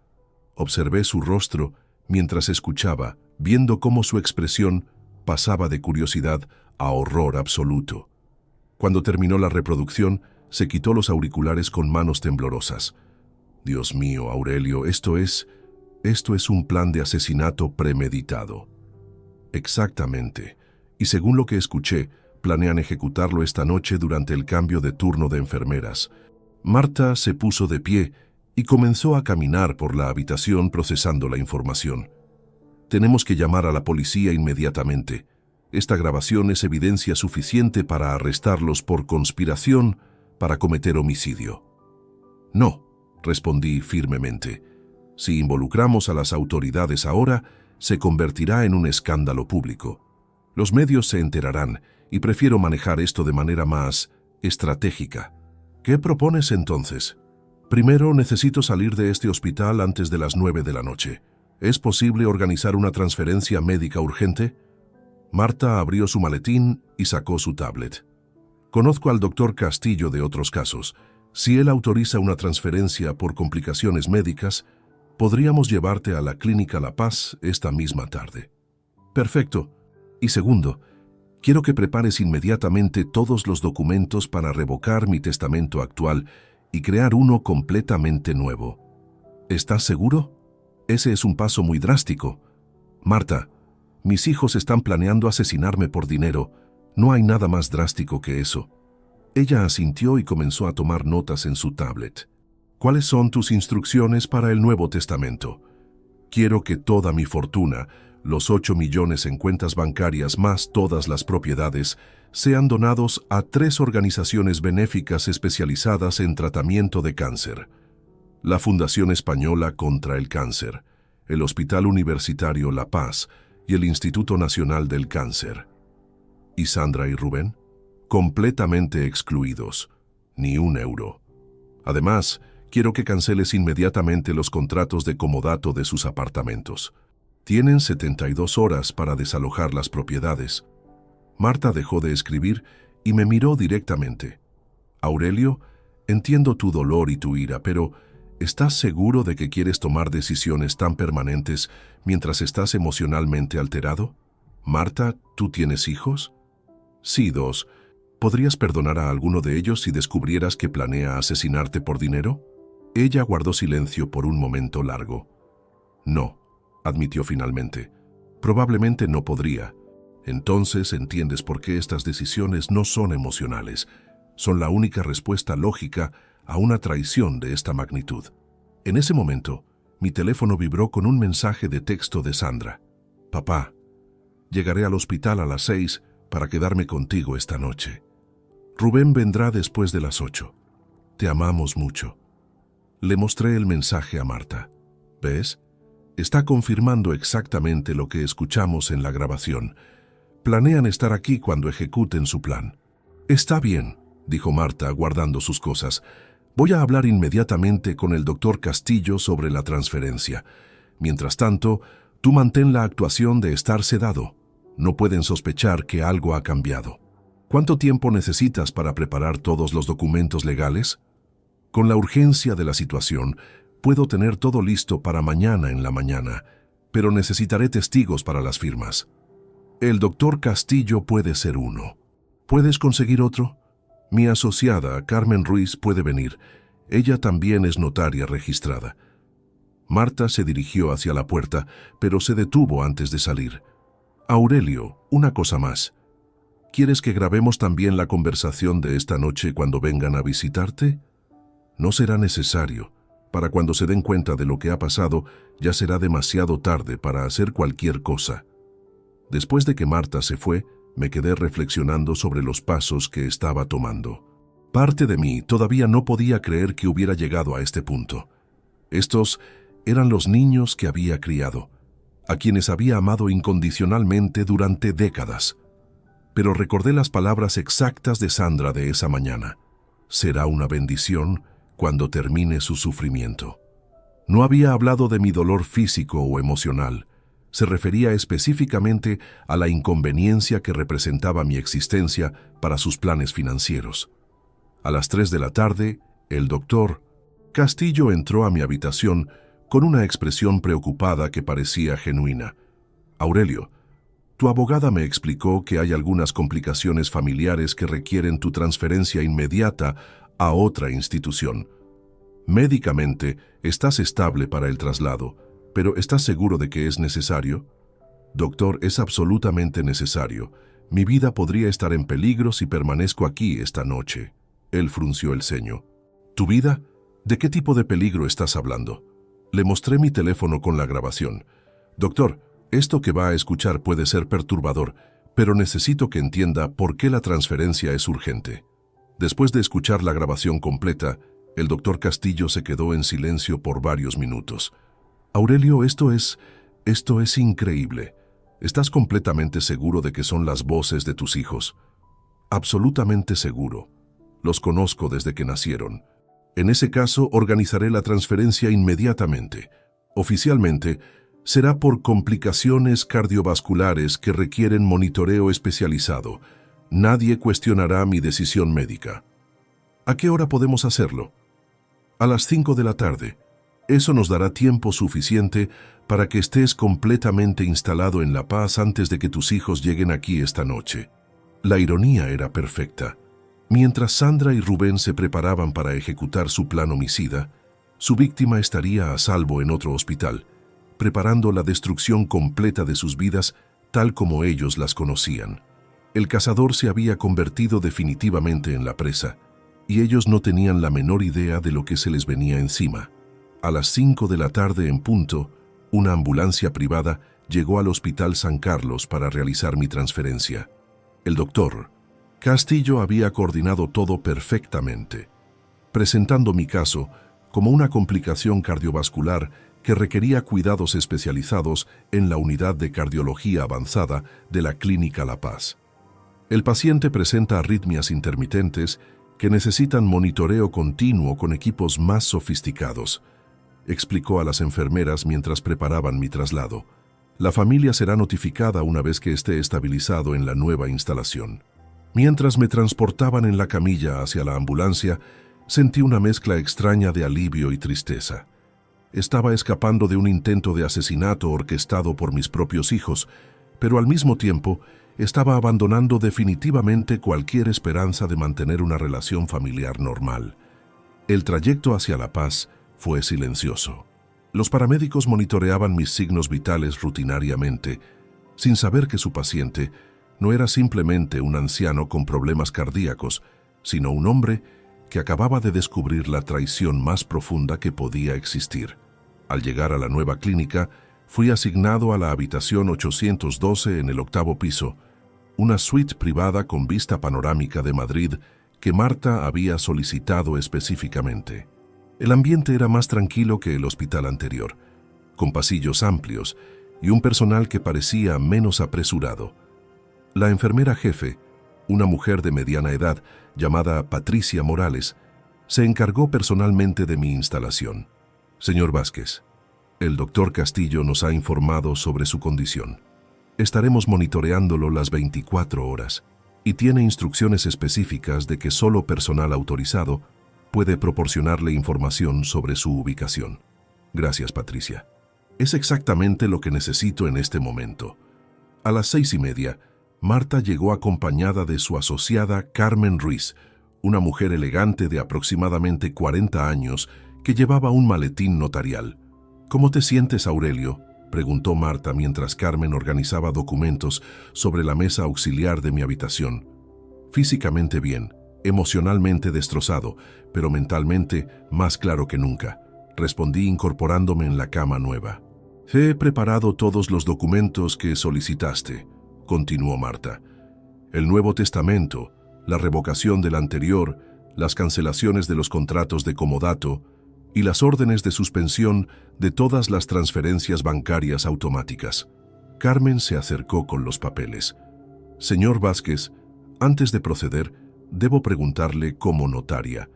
S1: Observé su rostro mientras escuchaba, viendo cómo su expresión pasaba de curiosidad a horror absoluto. Cuando terminó la reproducción, se quitó los auriculares con manos temblorosas. «Dios mío, Aurelio, esto es un plan de asesinato premeditado». «Exactamente. Y según lo que escuché, planean ejecutarlo esta noche durante el cambio de turno de enfermeras». Marta se puso de pie y comenzó a caminar por la habitación procesando la información. «Tenemos que llamar a la policía inmediatamente. Esta grabación es evidencia suficiente para arrestarlos por conspiración para cometer homicidio». «No», respondí firmemente. «Si involucramos a las autoridades ahora, se convertirá en un escándalo público. Los medios se enterarán y prefiero manejar esto de manera más estratégica». «¿Qué propones entonces?» «Primero, necesito salir de este hospital antes de las 9 de la noche. ¿Es posible organizar una transferencia médica urgente?» Marta abrió su maletín y sacó su tablet. «Conozco al doctor Castillo de otros casos. Si él autoriza una transferencia por complicaciones médicas, podríamos llevarte a la Clínica La Paz esta misma tarde». «Perfecto. Y segundo, quiero que prepares inmediatamente todos los documentos para revocar mi testamento actual y crear uno completamente nuevo». «¿Estás seguro? Ese es un paso muy drástico». «Marta, mis hijos están planeando asesinarme por dinero. No hay nada más drástico que eso». Ella asintió y comenzó a tomar notas en su tablet. «¿Cuáles son tus instrucciones para el nuevo testamento?» «Quiero que toda mi fortuna, los 8 millones en cuentas bancarias más todas las propiedades, sean donados a 3 organizaciones benéficas especializadas en tratamiento de cáncer: la Fundación Española contra el Cáncer, el Hospital Universitario La Paz y el Instituto Nacional del Cáncer». ¿Y Sandra y Rubén? «Completamente excluidos. Ni un euro. Además, Quiero que canceles inmediatamente los contratos de comodato de sus apartamentos. Tienen 72 horas para desalojar las propiedades. Marta dejó de escribir y me miró directamente. Aurelio, entiendo tu dolor y tu ira, pero ¿estás seguro de que quieres tomar decisiones tan permanentes mientras estás emocionalmente alterado? Marta, ¿tú tienes hijos? Sí, 2. ¿Podrías perdonar a alguno de ellos si descubrieras que planea asesinarte por dinero? Ella guardó silencio por un momento largo. No, admitió finalmente. Probablemente no podría. Entonces entiendes por qué estas decisiones no son emocionales. Son la única respuesta lógica a una traición de esta magnitud. En ese momento, mi teléfono vibró con un mensaje de texto de Sandra. Papá, llegaré al hospital a las 6 para quedarme contigo esta noche. Rubén vendrá después de las 8. Te amamos mucho. Le mostré el mensaje a Marta. ¿Ves? Está confirmando exactamente lo que escuchamos en la grabación. Planean estar aquí cuando ejecuten su plan. Está bien, dijo Marta, guardando sus cosas. Voy a hablar inmediatamente con el doctor Castillo sobre la transferencia. Mientras tanto, tú mantén la actuación de estar sedado. No pueden sospechar que algo ha cambiado. ¿Cuánto tiempo necesitas para preparar todos los documentos legales? Con la urgencia de la situación, puedo tener todo listo para mañana en la mañana, pero necesitaré testigos para las firmas. El doctor Castillo puede ser uno. ¿Puedes conseguir otro? Mi asociada, Carmen Ruiz, puede venir. Ella también es notaria registrada. Marta se dirigió hacia la puerta, pero se detuvo antes de salir. Aurelio, una cosa más. ¿Quieres que grabemos también la conversación de esta noche cuando vengan a visitarte? No será necesario. Para cuando se den cuenta de lo que ha pasado, ya será demasiado tarde para hacer cualquier cosa. Después de que Marta se fue, me quedé reflexionando sobre los pasos que estaba tomando. Parte de mí todavía no podía creer que hubiera llegado a este punto. Estos eran los niños que había criado, a quienes había amado incondicionalmente durante décadas. Pero recordé las palabras exactas de Sandra de esa mañana. Será una bendición cuando termine su sufrimiento. No había hablado de mi dolor físico o emocional. Se refería específicamente a la inconveniencia que representaba mi existencia para sus planes financieros. A las 3 de la tarde, el doctor Castillo entró a mi habitación con una expresión preocupada que parecía genuina. Aurelio, tu abogada me explicó que hay algunas complicaciones familiares que requieren tu transferencia inmediata a otra institución. Médicamente, estás estable para el traslado, pero ¿estás seguro de que es necesario? Doctor, es absolutamente necesario. Mi vida podría estar en peligro si permanezco aquí esta noche. Él frunció el ceño. ¿Tu vida? ¿De qué tipo de peligro estás hablando? Le mostré mi teléfono con la grabación. Doctor, esto que va a escuchar puede ser perturbador, pero necesito que entienda por qué la transferencia es urgente. Después de escuchar la grabación completa, el doctor Castillo se quedó en silencio por varios minutos. Aurelio, esto es increíble. ¿Estás completamente seguro de que son las voces de tus hijos? Absolutamente seguro. Los conozco desde que nacieron. En ese caso, organizaré la transferencia inmediatamente. Oficialmente, será por complicaciones cardiovasculares que requieren monitoreo especializado. Nadie cuestionará mi decisión médica. ¿A qué hora podemos hacerlo? A las 5 de la tarde. Eso nos dará tiempo suficiente para que estés completamente instalado en La Paz antes de que tus hijos lleguen aquí esta noche. La ironía era perfecta. Mientras Sandra y Rubén se preparaban para ejecutar su plan homicida, su víctima estaría a salvo en otro hospital, preparando la destrucción completa de sus vidas tal como ellos las conocían. El cazador se había convertido definitivamente en la presa, y ellos no tenían la menor idea de lo que se les venía encima. A las 5 de la tarde en punto, una ambulancia privada llegó al Hospital San Carlos para realizar mi transferencia. El doctor Castillo había coordinado todo perfectamente, presentando mi caso como una complicación cardiovascular que requería cuidados especializados en la unidad de cardiología avanzada de la Clínica La Paz. El paciente presenta arritmias intermitentes que necesitan monitoreo continuo con equipos más sofisticados, explicó a las enfermeras mientras preparaban mi traslado. La familia será notificada una vez que esté estabilizado en la nueva instalación. Mientras me transportaban en la camilla hacia la ambulancia, sentí una mezcla extraña de alivio y tristeza. Estaba escapando de un intento de asesinato orquestado por mis propios hijos, pero al mismo tiempo estaba abandonando definitivamente cualquier esperanza de mantener una relación familiar normal. El trayecto hacia La Paz fue silencioso. Los paramédicos monitoreaban mis signos vitales rutinariamente, sin saber que su paciente no era simplemente un anciano con problemas cardíacos, sino un hombre que acababa de descubrir la traición más profunda que podía existir. Al llegar a la nueva clínica, fui asignado a la habitación 812 en el 8º piso, una suite privada con vista panorámica de Madrid que Marta había solicitado específicamente. El ambiente era más tranquilo que el hospital anterior, con pasillos amplios y un personal que parecía menos apresurado. La enfermera jefe, una mujer de mediana edad llamada Patricia Morales, se encargó personalmente de mi instalación. Señor Vázquez, el doctor Castillo nos ha informado sobre su condición. Estaremos monitoreándolo las 24 horas y tiene instrucciones específicas de que solo personal autorizado puede proporcionarle información sobre su ubicación. Gracias, Patricia. Es exactamente lo que necesito en este momento. A las 6:30, Marta llegó acompañada de su asociada Carmen Ruiz, una mujer elegante de aproximadamente 40 años que llevaba un maletín notarial. ¿Cómo te sientes, Aurelio?, preguntó Marta mientras Carmen organizaba documentos sobre la mesa auxiliar de mi habitación. Físicamente bien, emocionalmente destrozado, pero mentalmente más claro que nunca, respondí incorporándome en la cama nueva. He preparado todos los documentos que solicitaste, continuó Marta. El Nuevo Testamento, la revocación del anterior, las cancelaciones de los contratos de comodato y las órdenes de suspensión de todas las transferencias bancarias automáticas. Carmen se acercó con los papeles. Señor Vázquez, antes de proceder, debo preguntarle como notaria,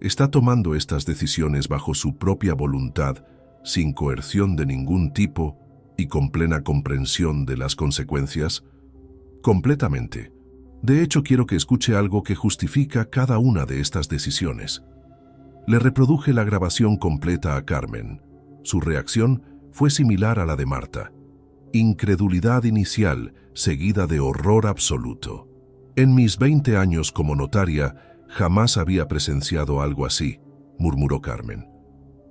S1: ¿está tomando estas decisiones bajo su propia voluntad, sin coerción de ningún tipo y con plena comprensión de las consecuencias? Completamente. De hecho, quiero que escuche algo que justifica cada una de estas decisiones. Le reproduje la grabación completa a Carmen. Su reacción fue similar a la de Marta. Incredulidad inicial, seguida de horror absoluto. En mis 20 años como notaria, jamás había presenciado algo así, murmuró Carmen.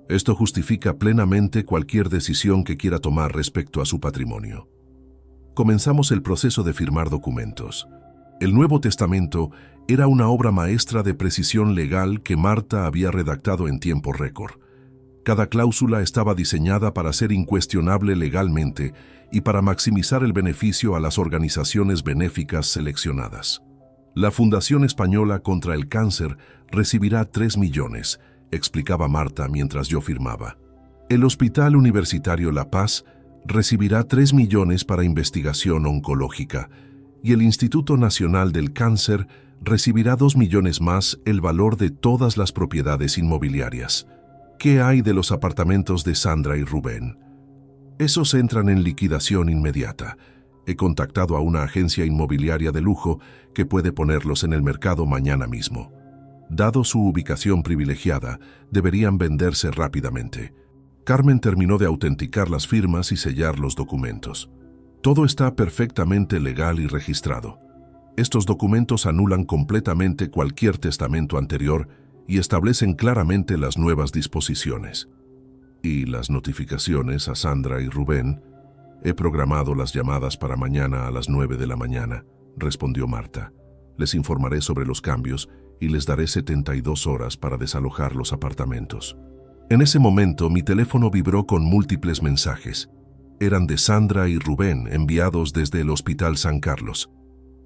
S1: Esto justifica plenamente cualquier decisión que quiera tomar respecto a su patrimonio. Comenzamos el proceso de firmar documentos. El Nuevo Testamento era una obra maestra de precisión legal que Marta había redactado en tiempo récord. Cada cláusula estaba diseñada para ser incuestionable legalmente y para maximizar el beneficio a las organizaciones benéficas seleccionadas. La Fundación Española contra el Cáncer recibirá 3 millones, explicaba Marta mientras yo firmaba. El Hospital Universitario La Paz recibirá 3 millones para investigación oncológica y el Instituto Nacional del Cáncer recibirá 2 millones más el valor de todas las propiedades inmobiliarias. ¿Qué hay de los apartamentos de Sandra y Rubén? Esos entran en liquidación inmediata. He contactado a una agencia inmobiliaria de lujo que puede ponerlos en el mercado mañana mismo. Dado su ubicación privilegiada, deberían venderse rápidamente. Carmen terminó de autenticar las firmas y sellar los documentos. Todo está perfectamente legal y registrado. Estos documentos anulan completamente cualquier testamento anterior y establecen claramente las nuevas disposiciones. Y las notificaciones a Sandra y Rubén. He programado las llamadas para mañana a las 9 de la mañana, respondió Marta. Les informaré sobre los cambios y les daré 72 horas para desalojar los apartamentos. En ese momento mi teléfono vibró con múltiples mensajes. Eran de Sandra y Rubén, enviados desde el Hospital San Carlos.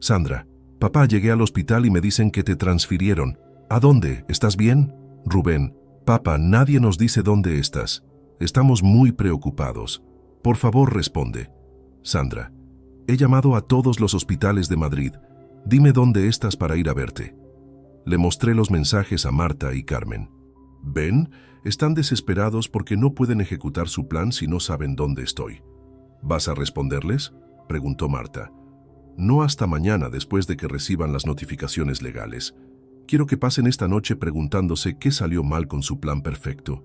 S1: Sandra: papá, llegué al hospital y me dicen que te transfirieron. ¿A dónde? ¿Estás bien? Rubén: papá, nadie nos dice dónde estás. Estamos muy preocupados. Por favor, responde. Sandra: he llamado a todos los hospitales de Madrid. Dime dónde estás para ir a verte. Le mostré los mensajes a Marta y Carmen. ¿Ven? Están desesperados porque no pueden ejecutar su plan si no saben dónde estoy. ¿Vas a responderles?, preguntó Marta. No hasta mañana, después de que reciban las notificaciones legales. Quiero que pasen esta noche preguntándose qué salió mal con su plan perfecto.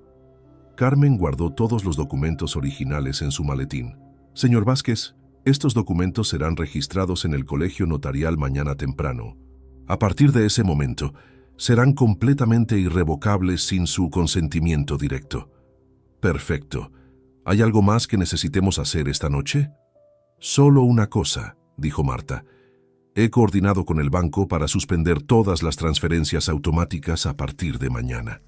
S1: Carmen guardó todos los documentos originales en su maletín. Señor Vázquez, estos documentos serán registrados en el colegio notarial mañana temprano. A partir de ese momento, serán completamente irrevocables sin su consentimiento directo. Perfecto. ¿Hay algo más que necesitemos hacer esta noche? Solo una cosa, dijo Marta. He coordinado con el banco para suspender todas las transferencias automáticas a partir de mañana.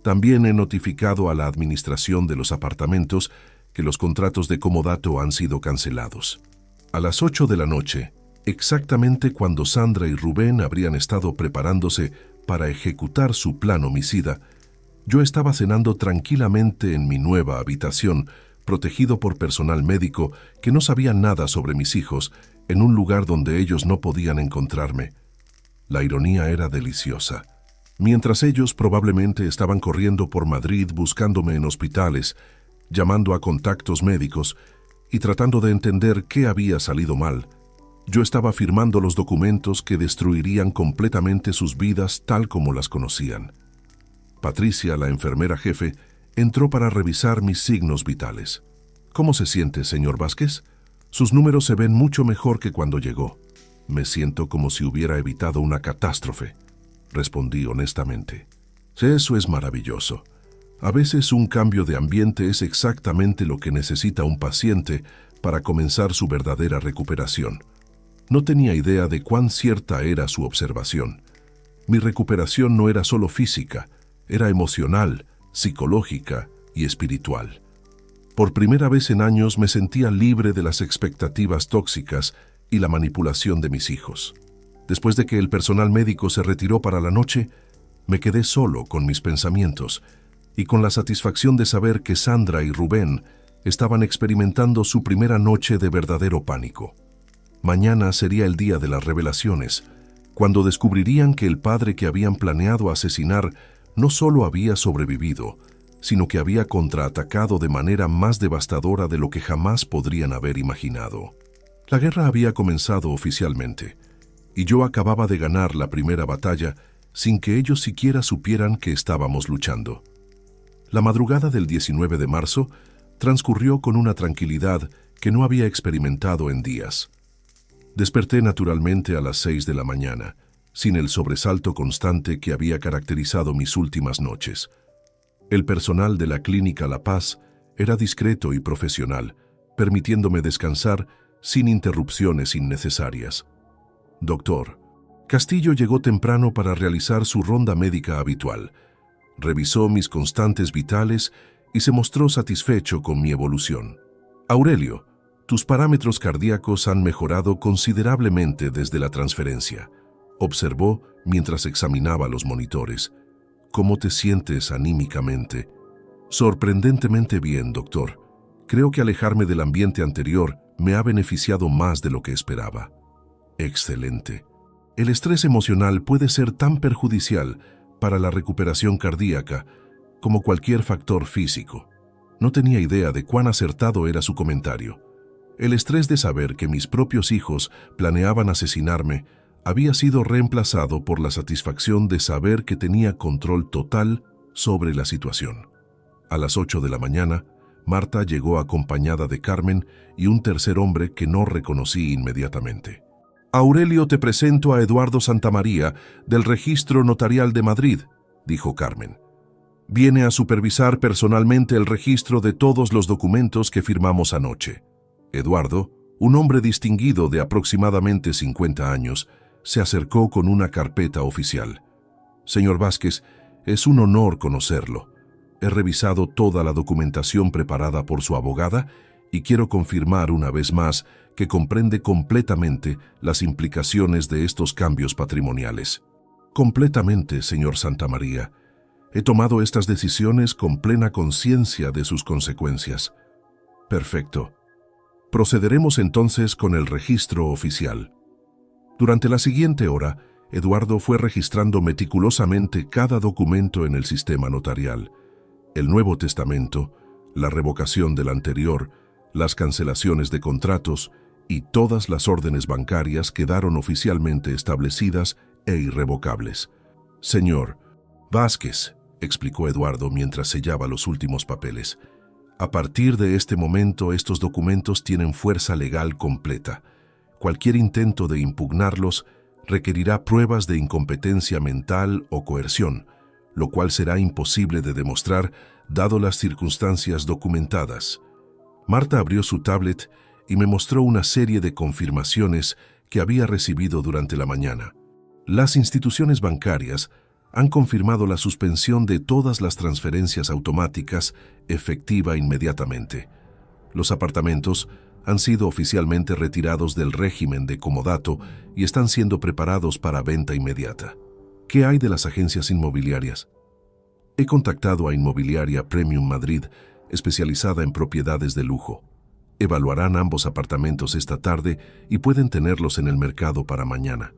S1: También he notificado a la administración de los apartamentos que los contratos de comodato han sido cancelados. A las 8 de la noche, exactamente cuando Sandra y Rubén habrían estado preparándose para ejecutar su plan homicida, yo estaba cenando tranquilamente en mi nueva habitación, protegido por personal médico que no sabía nada sobre mis hijos, en un lugar donde ellos no podían encontrarme. La ironía era deliciosa. Mientras ellos probablemente estaban corriendo por Madrid buscándome en hospitales, llamando a contactos médicos y tratando de entender qué había salido mal, yo estaba firmando los documentos que destruirían completamente sus vidas tal como las conocían. Patricia, la enfermera jefe, entró para revisar mis signos vitales. ¿Cómo se siente, señor Vázquez? Sus números se ven mucho mejor que cuando llegó. Me siento como si hubiera evitado una catástrofe, respondí honestamente. Eso es maravilloso. A veces un cambio de ambiente es exactamente lo que necesita un paciente para comenzar su verdadera recuperación. No tenía idea de cuán cierta era su observación. Mi recuperación no era solo física, era emocional, psicológica y espiritual. Por primera vez en años me sentía libre de las expectativas tóxicas y la manipulación de mis hijos. Después de que el personal médico se retiró para la noche, me quedé solo con mis pensamientos y con la satisfacción de saber que Sandra y Rubén estaban experimentando su primera noche de verdadero pánico. Mañana sería el día de las revelaciones, cuando descubrirían que el padre que habían planeado asesinar no solo había sobrevivido, sino que había contraatacado de manera más devastadora de lo que jamás podrían haber imaginado. La guerra había comenzado oficialmente, y yo acababa de ganar la primera batalla sin que ellos siquiera supieran que estábamos luchando. La madrugada del 19 de marzo transcurrió con una tranquilidad que no había experimentado en días. Desperté naturalmente a las 6 de la mañana, sin el sobresalto constante que había caracterizado mis últimas noches. El personal de la Clínica La Paz era discreto y profesional, permitiéndome descansar sin interrupciones innecesarias. Doctor, Castillo llegó temprano para realizar su ronda médica habitual. Revisó mis constantes vitales y se mostró satisfecho con mi evolución. Aurelio, tus parámetros cardíacos han mejorado considerablemente desde la transferencia, observó mientras examinaba los monitores. ¿Cómo te sientes anímicamente? Sorprendentemente bien, doctor. Creo que alejarme del ambiente anterior me ha beneficiado más de lo que esperaba. Excelente. El estrés emocional puede ser tan perjudicial para la recuperación cardíaca como cualquier factor físico. No tenía idea de cuán acertado era su comentario. El estrés de saber que mis propios hijos planeaban asesinarme había sido reemplazado por la satisfacción de saber que tenía control total sobre la situación. A las 8 de la mañana, Marta llegó acompañada de Carmen y un tercer hombre que no reconocí inmediatamente. Aurelio, te presento a Eduardo Santamaría, del Registro Notarial de Madrid, dijo Carmen. Viene a supervisar personalmente el registro de todos los documentos que firmamos anoche. Eduardo, un hombre distinguido de aproximadamente 50 años, se acercó con una carpeta oficial. Señor Vázquez, es un honor conocerlo. He revisado toda la documentación preparada por su abogada y quiero confirmar una vez más que comprende completamente las implicaciones de estos cambios patrimoniales. Completamente, señor Santamaría. He tomado estas decisiones con plena conciencia de sus consecuencias. Perfecto. Procederemos entonces con el registro oficial. Durante la siguiente hora, Eduardo fue registrando meticulosamente cada documento en el sistema notarial. El Nuevo Testamento, la revocación del anterior, las cancelaciones de contratos y todas las órdenes bancarias quedaron oficialmente establecidas e irrevocables. «Señor Vázquez», explicó Eduardo mientras sellaba los últimos papeles, «a partir de este momento estos documentos tienen fuerza legal completa. Cualquier intento de impugnarlos requerirá pruebas de incompetencia mental o coerción, lo cual será imposible de demostrar dado las circunstancias documentadas». Marta abrió su tablet y me mostró una serie de confirmaciones que había recibido durante la mañana. Las instituciones bancarias han confirmado la suspensión de todas las transferencias automáticas efectiva inmediatamente. Los apartamentos han sido oficialmente retirados del régimen de comodato y están siendo preparados para venta inmediata. ¿Qué hay de las agencias inmobiliarias? He contactado a Inmobiliaria Premium Madrid, especializada en propiedades de lujo. Evaluarán ambos apartamentos esta tarde y pueden tenerlos en el mercado para mañana.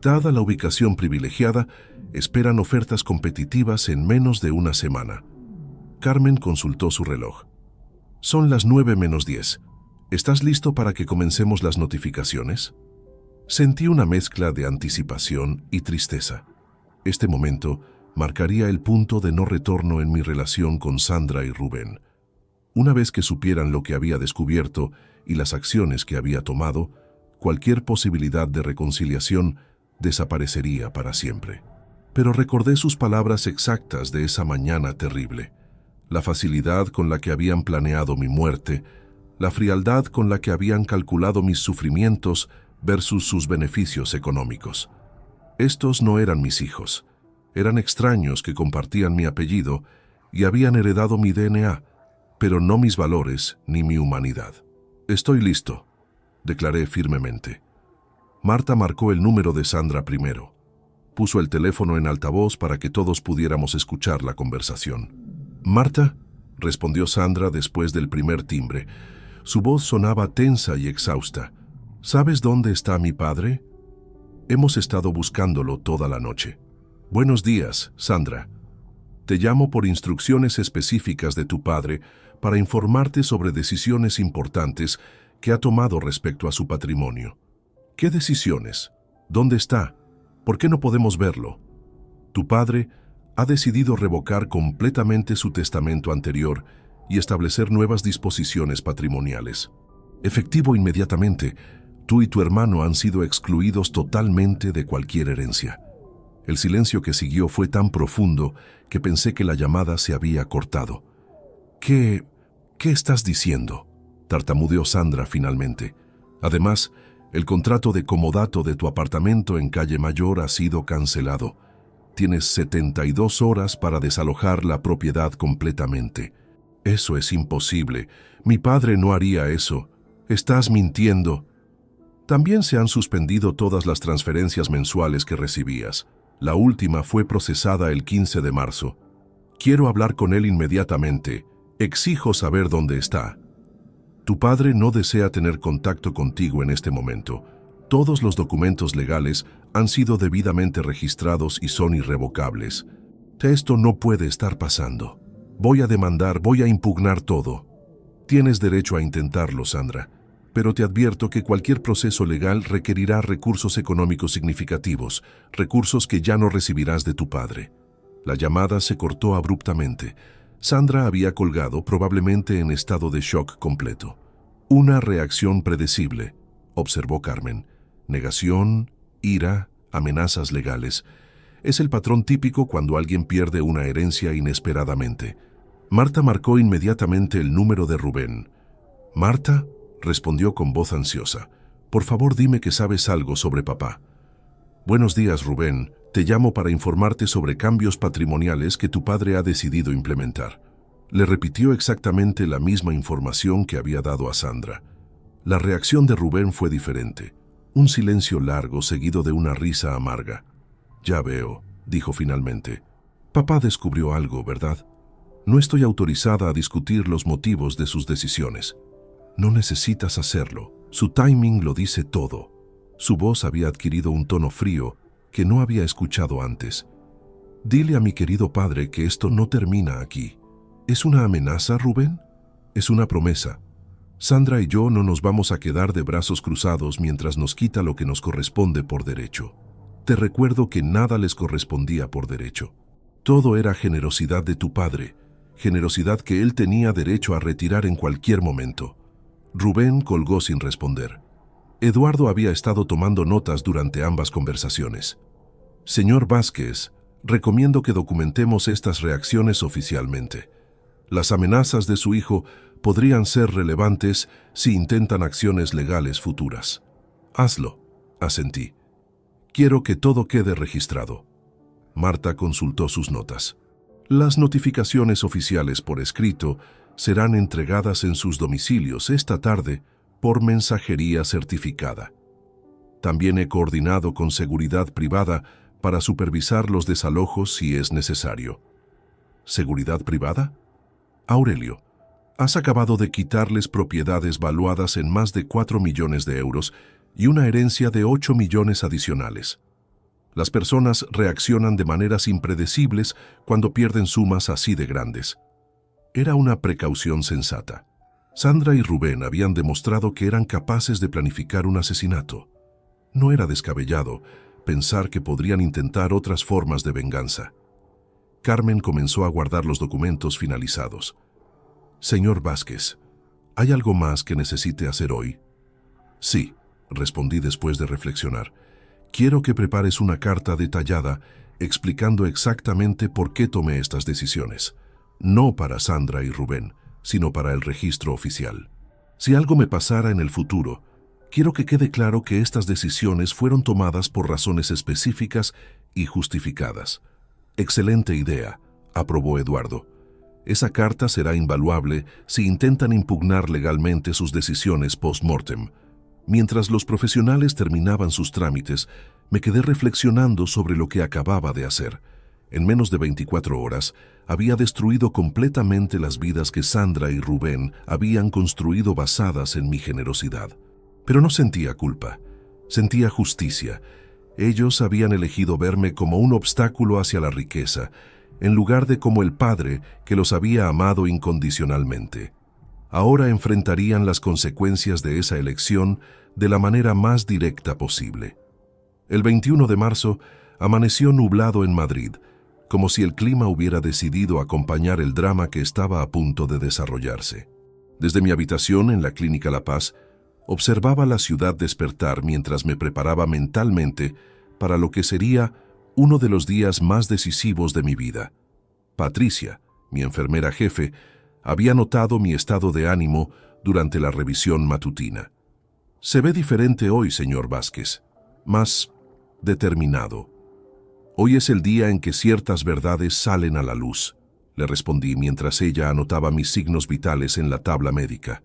S1: Dada la ubicación privilegiada, esperan ofertas competitivas en menos de una semana. Carmen consultó su reloj. Son las 9:10. ¿Estás listo para que comencemos las notificaciones? Sentí una mezcla de anticipación y tristeza. Este momento marcaría el punto de no retorno en mi relación con Sandra y Rubén. Una vez que supieran lo que había descubierto y las acciones que había tomado, cualquier posibilidad de reconciliación desaparecería para siempre. Pero recordé sus palabras exactas de esa mañana terrible, la facilidad con la que habían planeado mi muerte, la frialdad con la que habían calculado mis sufrimientos versus sus beneficios económicos. Estos no eran mis hijos, eran extraños que compartían mi apellido y habían heredado mi DNA, pero no mis valores ni mi humanidad. «Estoy listo», declaré firmemente. Marta marcó el número de Sandra primero. Puso el teléfono en altavoz para que todos pudiéramos escuchar la conversación. «Marta», respondió Sandra después del primer timbre. Su voz sonaba tensa y exhausta. «¿Sabes dónde está mi padre? Hemos estado buscándolo toda la noche». «Buenos días, Sandra. Te llamo por instrucciones específicas de tu padre para informarte sobre decisiones importantes que ha tomado respecto a su patrimonio». «¿Qué decisiones? ¿Dónde está? ¿Por qué no podemos verlo?» «Tu padre ha decidido revocar completamente su testamento anterior y establecer nuevas disposiciones patrimoniales. Efectivo inmediatamente, tú y tu hermano han sido excluidos totalmente de cualquier herencia». El silencio que siguió fue tan profundo que pensé que la llamada se había cortado. ¿Qué estás diciendo?», tartamudeó Sandra finalmente. «Además, el contrato de comodato de tu apartamento en Calle Mayor ha sido cancelado. Tienes 72 horas para desalojar la propiedad completamente». «Eso es imposible. Mi padre no haría eso. Estás mintiendo». «También se han suspendido todas las transferencias mensuales que recibías. La última fue procesada el 15 de marzo. Quiero hablar con él inmediatamente. Exijo saber dónde está». «Tu padre no desea tener contacto contigo en este momento. Todos los documentos legales han sido debidamente registrados y son irrevocables. Esto no puede estar pasando. Voy a demandar, voy a impugnar todo». «Tienes derecho a intentarlo, Sandra, pero te advierto que cualquier proceso legal requerirá recursos económicos significativos, recursos que ya no recibirás de tu padre». La llamada se cortó abruptamente. Sandra había colgado, probablemente en estado de shock completo. «Una reacción predecible», observó Carmen. «Negación, ira, amenazas legales. Es el patrón típico cuando alguien pierde una herencia inesperadamente». Marta marcó inmediatamente el número de Rubén. «Marta», respondió con voz ansiosa, «por favor dime que sabes algo sobre papá». «Buenos días, Rubén. Te llamo para informarte sobre cambios patrimoniales que tu padre ha decidido implementar». Le repitió exactamente la misma información que había dado a Sandra. La reacción de Rubén fue diferente. Un silencio largo seguido de una risa amarga. «Ya veo», dijo finalmente. «Papá descubrió algo, ¿verdad? No estoy autorizada a discutir los motivos de sus decisiones». «No necesitas hacerlo. Su timing lo dice todo». Su voz había adquirido un tono frío, que no había escuchado antes. «Dile a mi querido padre que esto no termina aquí». «¿Es una amenaza, Rubén?» «Es una promesa. Sandra y yo no nos vamos a quedar de brazos cruzados mientras nos quita lo que nos corresponde por derecho. Te recuerdo que nada les correspondía por derecho. Todo era generosidad de tu padre, generosidad que él tenía derecho a retirar en cualquier momento». Rubén colgó sin responder. Eduardo había estado tomando notas durante ambas conversaciones. «Señor Vázquez, recomiendo que documentemos estas reacciones oficialmente. Las amenazas de su hijo podrían ser relevantes si intentan acciones legales futuras». «Hazlo», asentí. «Quiero que todo quede registrado». Marta consultó sus notas. «Las notificaciones oficiales por escrito serán entregadas en sus domicilios esta tarde por mensajería certificada. También he coordinado con seguridad privada para supervisar los desalojos si es necesario». «¿Seguridad privada?» «Aurelio, has acabado de quitarles propiedades valuadas en más de 4 millones de euros y una herencia de 8 millones adicionales. Las personas reaccionan de maneras impredecibles cuando pierden sumas así de grandes». Era una precaución sensata. Sandra y Rubén habían demostrado que eran capaces de planificar un asesinato. No era descabellado pensar que podrían intentar otras formas de venganza. Carmen comenzó a guardar los documentos finalizados. «Señor Vázquez, ¿hay algo más que necesite hacer hoy?» «Sí», respondí después de reflexionar. «Quiero que prepares una carta detallada explicando exactamente por qué tomé estas decisiones. No para Sandra y Rubén, sino para el registro oficial. Si algo me pasara en el futuro, quiero que quede claro que estas decisiones fueron tomadas por razones específicas y justificadas». «Excelente idea», aprobó Eduardo. «Esa carta será invaluable si intentan impugnar legalmente sus decisiones post-mortem». Mientras los profesionales terminaban sus trámites, me quedé reflexionando sobre lo que acababa de hacer. En menos de 24 horas, había destruido completamente las vidas que Sandra y Rubén habían construido basadas en mi generosidad. Pero no sentía culpa, sentía justicia. Ellos habían elegido verme como un obstáculo hacia la riqueza, en lugar de como el padre que los había amado incondicionalmente. Ahora enfrentarían las consecuencias de esa elección de la manera más directa posible. El 21 de marzo amaneció nublado en Madrid, como si el clima hubiera decidido acompañar el drama que estaba a punto de desarrollarse. Desde mi habitación en la Clínica La Paz, observaba la ciudad despertar mientras me preparaba mentalmente para lo que sería uno de los días más decisivos de mi vida. Patricia, mi enfermera jefe, había notado mi estado de ánimo durante la revisión matutina. «Se ve diferente hoy, señor Vázquez, más determinado». «Hoy es el día en que ciertas verdades salen a la luz», le respondí mientras ella anotaba mis signos vitales en la tabla médica.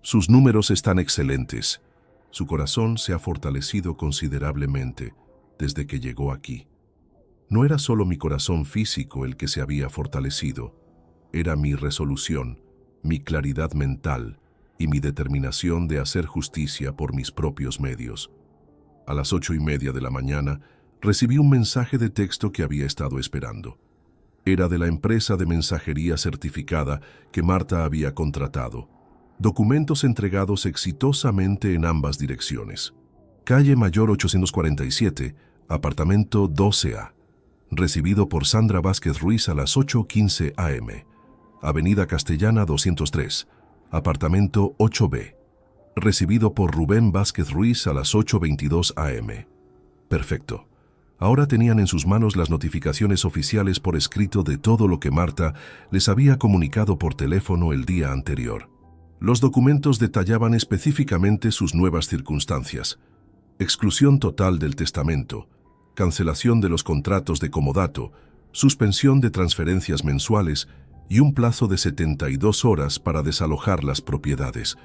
S1: «Sus números están excelentes. Su corazón se ha fortalecido considerablemente desde que llegó aquí». No era solo mi corazón físico el que se había fortalecido, era mi resolución, mi claridad mental y mi determinación de hacer justicia por mis propios medios. A las 8:30 de la mañana, recibí un mensaje de texto que había estado esperando. Era de la empresa de mensajería certificada que Marta había contratado. Documentos entregados exitosamente en ambas direcciones. Calle Mayor 847, apartamento 12A. Recibido por Sandra Vázquez Ruiz a las 8:15 am. Avenida Castellana 203, apartamento 8B. Recibido por Rubén Vázquez Ruiz a las 8:22 am. Perfecto. Ahora tenían en sus manos las notificaciones oficiales por escrito de todo lo que Marta les había comunicado por teléfono el día anterior. Los documentos detallaban específicamente sus nuevas circunstancias: exclusión total del testamento, cancelación de los contratos de comodato, suspensión de transferencias mensuales y un plazo de 72 horas para desalojar las propiedades.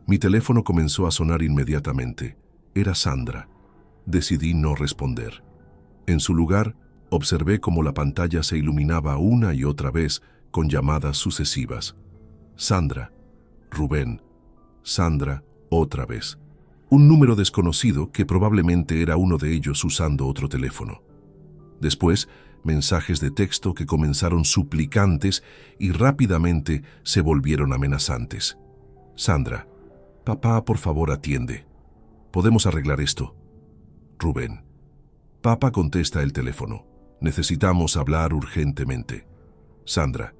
S1: Mi teléfono comenzó a sonar inmediatamente. Era Sandra. Decidí no responder. En su lugar, observé cómo la pantalla se iluminaba una y otra vez con llamadas sucesivas. Sandra, Rubén, Sandra, otra vez. Un número desconocido que probablemente era uno de ellos usando otro teléfono. Después, mensajes de texto que comenzaron suplicantes y rápidamente se volvieron amenazantes. Sandra, papá, por favor, atiende. Podemos arreglar esto. Rubén, papá, contesta el teléfono. Necesitamos hablar urgentemente. Sandra,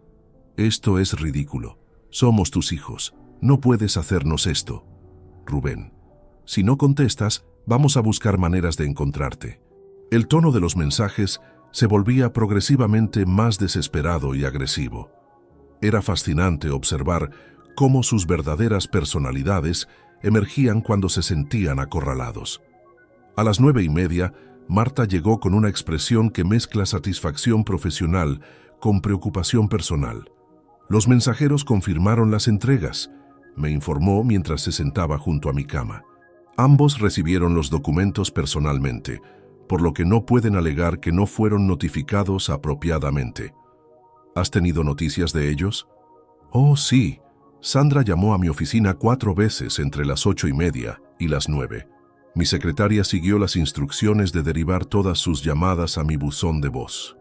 S1: esto es ridículo. Somos tus hijos. No puedes hacernos esto. Rubén, si no contestas, vamos a buscar maneras de encontrarte. El tono de los mensajes se volvía progresivamente más desesperado y agresivo. Era fascinante observar cómo sus verdaderas personalidades emergían cuando se sentían acorralados. A las 9:30, Marta llegó con una expresión que mezcla satisfacción profesional con preocupación personal. Los mensajeros confirmaron las entregas, me informó mientras se sentaba junto a mi cama. Ambos recibieron los documentos personalmente, por lo que no pueden alegar que no fueron notificados apropiadamente. ¿Has tenido noticias de ellos? Oh, sí. Sandra llamó a mi oficina 4 veces entre las 8:30 y las 9. Mi secretaria siguió las instrucciones de derivar todas sus llamadas a mi buzón de voz.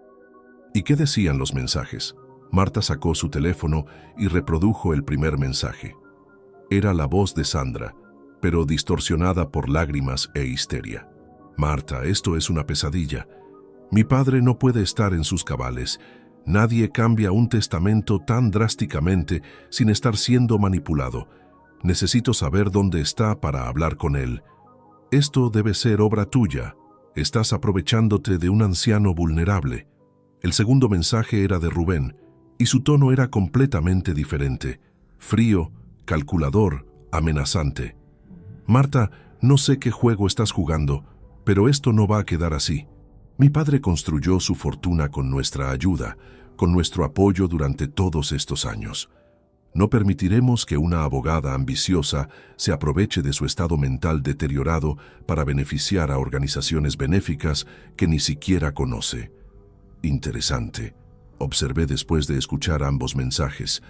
S1: ¿Y qué decían los mensajes? Marta sacó su teléfono y reprodujo el primer mensaje. Era la voz de Sandra, pero distorsionada por lágrimas e histeria. Marta, esto es una pesadilla. Mi padre no puede estar en sus cabales. Nadie cambia un testamento tan drásticamente sin estar siendo manipulado. Necesito saber dónde está para hablar con él. Esto debe ser obra tuya. Estás aprovechándote de un anciano vulnerable. El segundo mensaje era de Rubén, y su tono era completamente diferente. Frío, calculador, amenazante. Marta, no sé qué juego estás jugando, pero esto no va a quedar así. Mi padre construyó su fortuna con nuestra ayuda, con nuestro apoyo durante todos estos años. No permitiremos que una abogada ambiciosa se aproveche de su estado mental deteriorado para beneficiar a organizaciones benéficas que ni siquiera conoce. Interesante, observé después de escuchar ambos mensajes.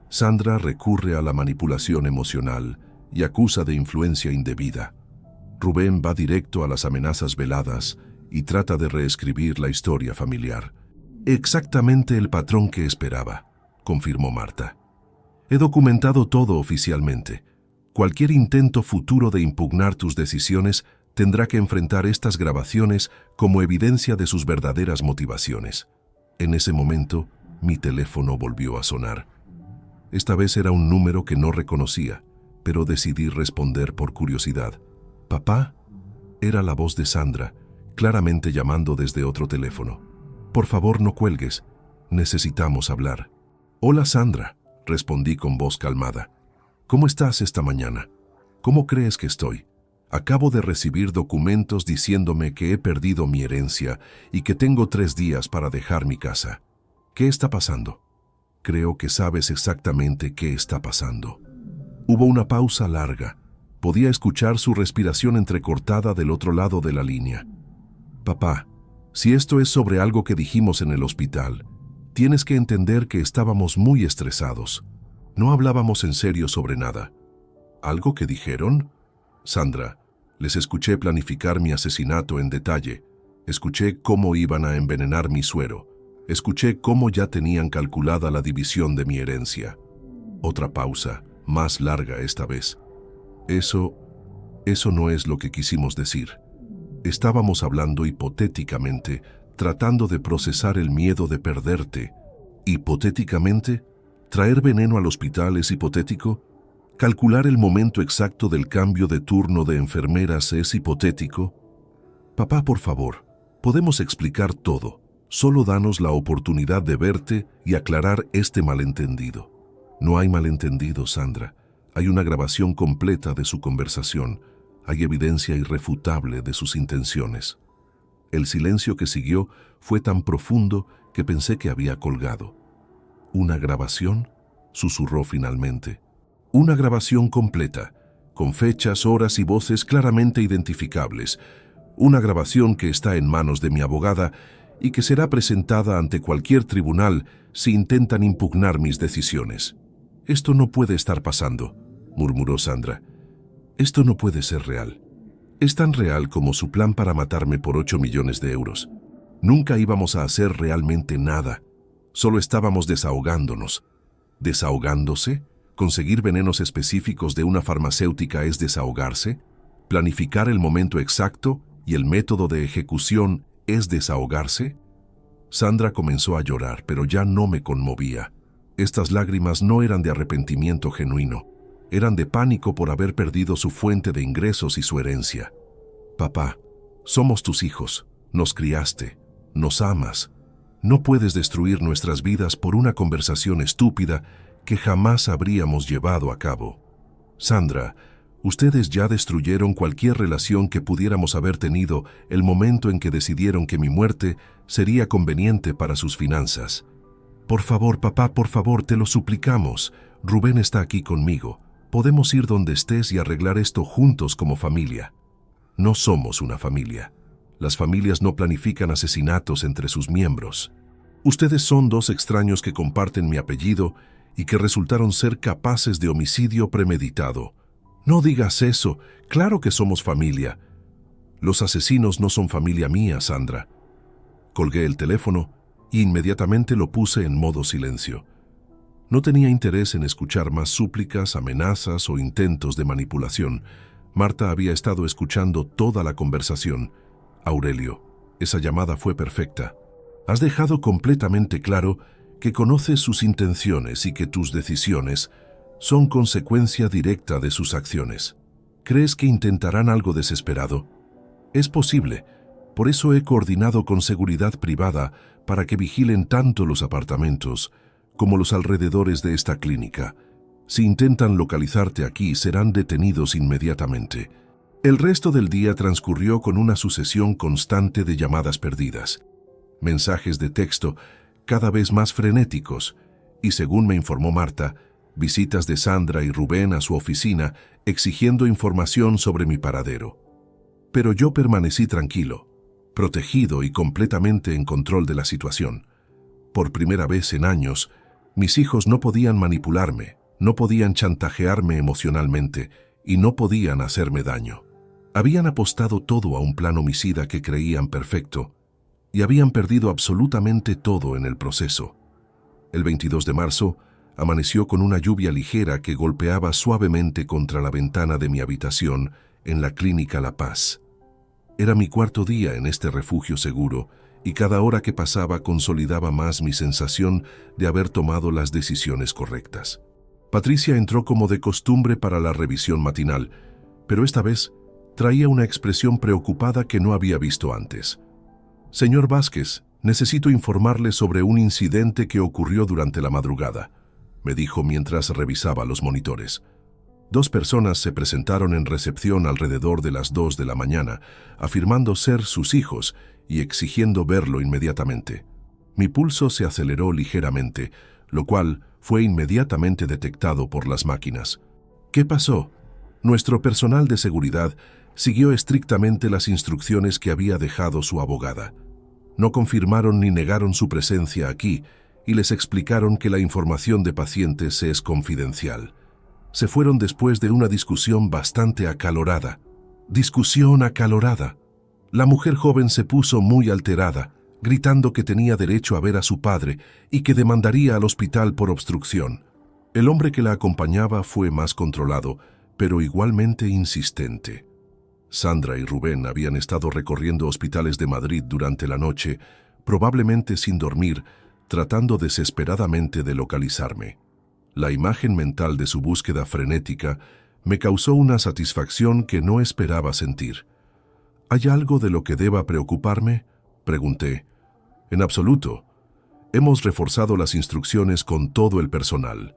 S1: Sandra recurre a la manipulación emocional y acusa de influencia indebida. Rubén va directo a las amenazas veladas y trata de reescribir la historia familiar. Exactamente el patrón que esperaba, confirmó Marta. He documentado todo oficialmente. Cualquier intento futuro de impugnar tus decisiones tendrá que enfrentar estas grabaciones como evidencia de sus verdaderas motivaciones. En ese momento, mi teléfono volvió a sonar. Esta vez era un número que no reconocía, pero decidí responder por curiosidad. ¿Papá? Era la voz de Sandra, claramente llamando desde otro teléfono. Por favor, no cuelgues. Necesitamos hablar. Hola, Sandra, respondí con voz calmada. ¿Cómo estás esta mañana? ¿Cómo crees que estoy? Acabo de recibir documentos diciéndome que he perdido mi herencia y que tengo 3 días para dejar mi casa. ¿Qué está pasando? Creo que sabes exactamente qué está pasando. Hubo una pausa larga. Podía escuchar su respiración entrecortada del otro lado de la línea. Papá, si esto es sobre algo que dijimos en el hospital, tienes que entender que estábamos muy estresados. No hablábamos en serio sobre nada. ¿Algo que dijeron? Sandra, les escuché planificar mi asesinato en detalle. Escuché cómo iban a envenenar mi suero. Escuché cómo ya tenían calculada la división de mi herencia. Otra pausa, más larga esta vez. Eso no es lo que quisimos decir. Estábamos hablando hipotéticamente, tratando de procesar el miedo de perderte. ¿Hipotéticamente? ¿Traer veneno al hospital es hipotético? ¿Calcular el momento exacto del cambio de turno de enfermeras es hipotético? Papá, por favor, podemos explicar todo. Solo danos la oportunidad de verte y aclarar este malentendido. No hay malentendido, Sandra. Hay una grabación completa de su conversación. Hay evidencia irrefutable de sus intenciones. El silencio que siguió fue tan profundo que pensé que había colgado. ¿Una grabación?, susurró finalmente. Una grabación completa, con fechas, horas y voces claramente identificables. Una grabación que está en manos de mi abogada y que será presentada ante cualquier tribunal si intentan impugnar mis decisiones. Esto no puede estar pasando, murmuró Sandra. Esto no puede ser real. Es tan real como su plan para matarme por 8 millones de euros. Nunca íbamos a hacer realmente nada. Solo estábamos desahogándonos. ¿Desahogándose? ¿Conseguir venenos específicos de una farmacéutica es desahogarse? ¿Planificar el momento exacto y el método de ejecución es desahogarse? Sandra comenzó a llorar, pero ya no me conmovía. Estas lágrimas no eran de arrepentimiento genuino. Eran de pánico por haber perdido su fuente de ingresos y su herencia. Papá, somos tus hijos. Nos criaste. Nos amas. No puedes destruir nuestras vidas por una conversación estúpida que jamás habríamos llevado a cabo. Sandra, ustedes ya destruyeron cualquier relación que pudiéramos haber tenido el momento en que decidieron que mi muerte sería conveniente para sus finanzas. Por favor, papá, por favor, te lo suplicamos. Rubén está aquí conmigo. Podemos ir donde estés y arreglar esto juntos como familia. No somos una familia. Las familias no planifican asesinatos entre sus miembros. Ustedes son dos extraños que comparten mi apellido y que resultaron ser capaces de homicidio premeditado. No digas eso. Claro que somos familia. Los asesinos no son familia mía, Sandra. Colgué el teléfono e inmediatamente lo puse en modo silencio. No tenía interés en escuchar más súplicas, amenazas o intentos de manipulación. Marta había estado escuchando toda la conversación. Aurelio, esa llamada fue perfecta. Has dejado completamente claro que conoces sus intenciones y que tus decisiones son consecuencia directa de sus acciones. ¿Crees que intentarán algo desesperado? Es posible. Por eso he coordinado con seguridad privada para que vigilen tanto los apartamentos como los alrededores de esta clínica. Si intentan localizarte aquí, serán detenidos inmediatamente. El resto del día transcurrió con una sucesión constante de llamadas perdidas, mensajes de texto cada vez más frenéticos y, según me informó Marta, visitas de Sandra y Rubén a su oficina exigiendo información sobre mi paradero. Pero yo permanecí tranquilo, protegido y completamente en control de la situación. Por primera vez en años, mis hijos no podían manipularme, no podían chantajearme emocionalmente y no podían hacerme daño. Habían apostado todo a un plan homicida que creían perfecto y habían perdido absolutamente todo en el proceso. El 22 de marzo amaneció con una lluvia ligera que golpeaba suavemente contra la ventana de mi habitación en la Clínica La Paz. Era mi cuarto día en este refugio seguro y cada hora que pasaba consolidaba más mi sensación de haber tomado las decisiones correctas. Patricia entró como de costumbre para la revisión matinal, pero esta vez traía una expresión preocupada que no había visto antes. Señor Vázquez, necesito informarle sobre un incidente que ocurrió durante la madrugada, me dijo mientras revisaba los monitores. 2 personas se presentaron en recepción alrededor de las 2 de la mañana, afirmando ser sus hijos y exigiendo verlo inmediatamente. Mi pulso se aceleró ligeramente, lo cual fue inmediatamente detectado por las máquinas. ¿Qué pasó? Nuestro personal de seguridad siguió estrictamente las instrucciones que había dejado su abogada. No confirmaron ni negaron su presencia aquí y les explicaron que la información de pacientes es confidencial. Se fueron después de una discusión bastante acalorada. Discusión acalorada. La mujer joven se puso muy alterada, gritando que tenía derecho a ver a su padre y que demandaría al hospital por obstrucción. El hombre que la acompañaba fue más controlado, pero igualmente insistente. Sandra y Rubén habían estado recorriendo hospitales de Madrid durante la noche, probablemente sin dormir, tratando desesperadamente de localizarme. La imagen mental de su búsqueda frenética me causó una satisfacción que no esperaba sentir. ¿Hay algo de lo que deba preocuparme?, pregunté. En absoluto. Hemos reforzado las instrucciones con todo el personal.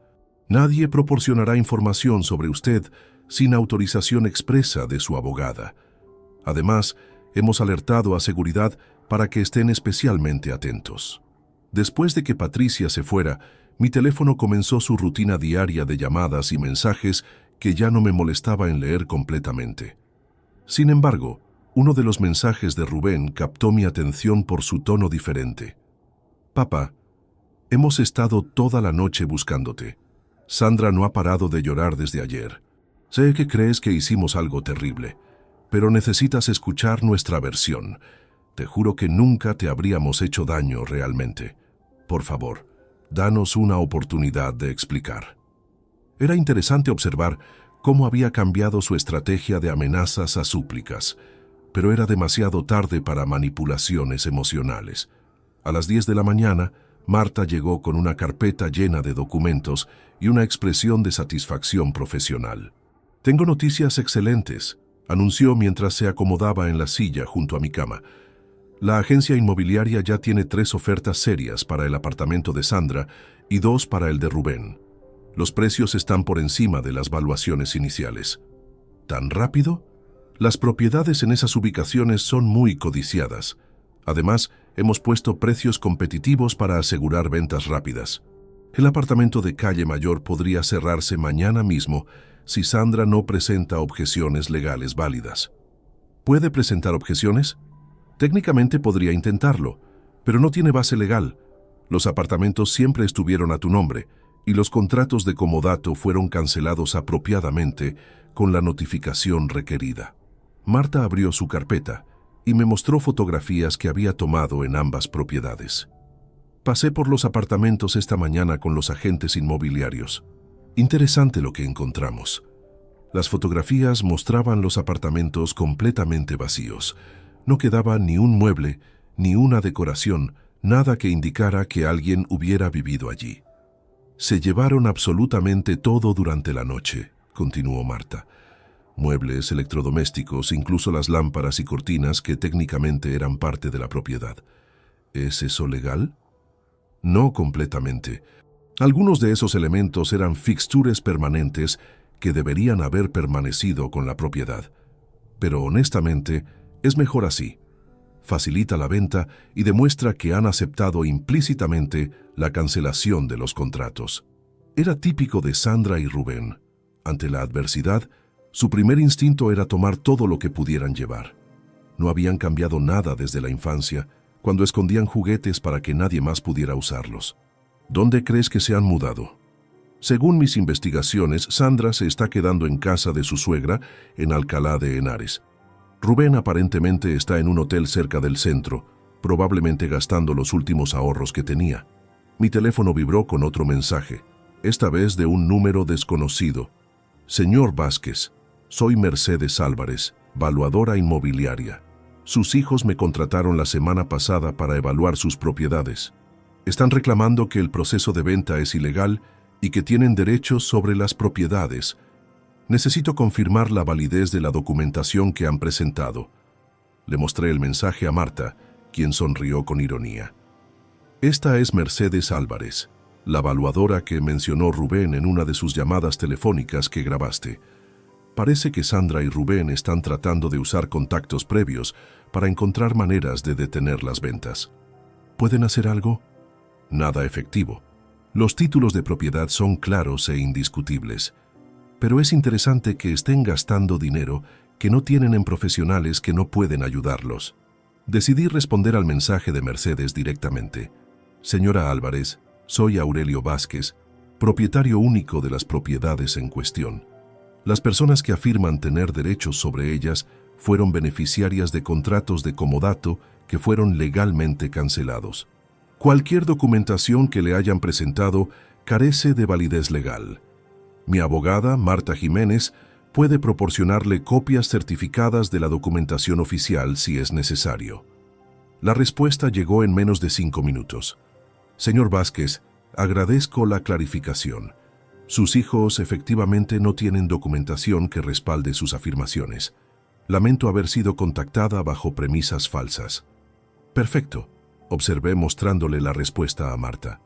S1: Nadie proporcionará información sobre usted sin autorización expresa de su abogada. Además, hemos alertado a seguridad para que estén especialmente atentos. Después de que Patricia se fuera, mi teléfono comenzó su rutina diaria de llamadas y mensajes que ya no me molestaba en leer completamente. Sin embargo, uno de los mensajes de Rubén captó mi atención por su tono diferente. Papá, hemos estado toda la noche buscándote. Sandra no ha parado de llorar desde ayer. Sé que crees que hicimos algo terrible, pero necesitas escuchar nuestra versión. Te juro que nunca te habríamos hecho daño realmente. Por favor, danos una oportunidad de explicar. Era interesante observar cómo había cambiado su estrategia de amenazas a súplicas, pero era demasiado tarde para manipulaciones emocionales. A las 10 de la mañana, Marta llegó con una carpeta llena de documentos y una expresión de satisfacción profesional. «Tengo noticias excelentes», anunció mientras se acomodaba en la silla junto a mi cama. «La agencia inmobiliaria ya tiene 3 ofertas serias para el apartamento de Sandra y 2 para el de Rubén. Los precios están por encima de las valuaciones iniciales». ¿Tan rápido? Las propiedades en esas ubicaciones son muy codiciadas. Además, hemos puesto precios competitivos para asegurar ventas rápidas. El apartamento de Calle Mayor podría cerrarse mañana mismo si Sandra no presenta objeciones legales válidas. ¿Puede presentar objeciones? Técnicamente podría intentarlo, pero no tiene base legal. Los apartamentos siempre estuvieron a tu nombre y los contratos de comodato fueron cancelados apropiadamente con la notificación requerida. Marta abrió su carpeta y me mostró fotografías que había tomado en ambas propiedades. Pasé por los apartamentos esta mañana con los agentes inmobiliarios. Interesante lo que encontramos. Las fotografías mostraban los apartamentos completamente vacíos. No quedaba ni un mueble, ni una decoración, nada que indicara que alguien hubiera vivido allí. «Se llevaron absolutamente todo durante la noche», continuó Marta. «Muebles, electrodomésticos, incluso las lámparas y cortinas que técnicamente eran parte de la propiedad. ¿Es eso legal?» «No completamente. Algunos de esos elementos eran fixtures permanentes que deberían haber permanecido con la propiedad. Pero honestamente, es mejor así. Facilita la venta y demuestra que han aceptado implícitamente la cancelación de los contratos». Era típico de Sandra y Rubén. Ante la adversidad, su primer instinto era tomar todo lo que pudieran llevar. No habían cambiado nada desde la infancia, cuando escondían juguetes para que nadie más pudiera usarlos. ¿Dónde crees que se han mudado? Según mis investigaciones, Sandra se está quedando en casa de su suegra en Alcalá de Henares. Rubén aparentemente está en un hotel cerca del centro, probablemente gastando los últimos ahorros que tenía. Mi teléfono vibró con otro mensaje, esta vez de un número desconocido. «Señor Vázquez, soy Mercedes Álvarez, valuadora inmobiliaria. Sus hijos me contrataron la semana pasada para evaluar sus propiedades. Están reclamando que el proceso de venta es ilegal y que tienen derechos sobre las propiedades. Necesito confirmar la validez de la documentación que han presentado». Le mostré el mensaje a Marta, quien sonrió con ironía. «Esta es Mercedes Álvarez, la valuadora que mencionó Rubén en una de sus llamadas telefónicas que grabaste. Parece que Sandra y Rubén están tratando de usar contactos previos para encontrar maneras de detener las ventas. ¿Pueden hacer algo? Nada efectivo. Los títulos de propiedad son claros e indiscutibles. Pero es interesante que estén gastando dinero que no tienen en profesionales que no pueden ayudarlos». Decidí responder al mensaje de Mercedes directamente. «Señora Álvarez, soy Aurelio Vázquez, propietario único de las propiedades en cuestión. Las personas que afirman tener derechos sobre ellas fueron beneficiarias de contratos de comodato que fueron legalmente cancelados. Cualquier documentación que le hayan presentado carece de validez legal. Mi abogada, Marta Jiménez, puede proporcionarle copias certificadas de la documentación oficial si es necesario». La respuesta llegó en menos de 5 minutos. «Señor Vázquez, agradezco la clarificación. Sus hijos efectivamente no tienen documentación que respalde sus afirmaciones. Lamento haber sido contactada bajo premisas falsas». «Perfecto», observé mostrándole la respuesta a Marta.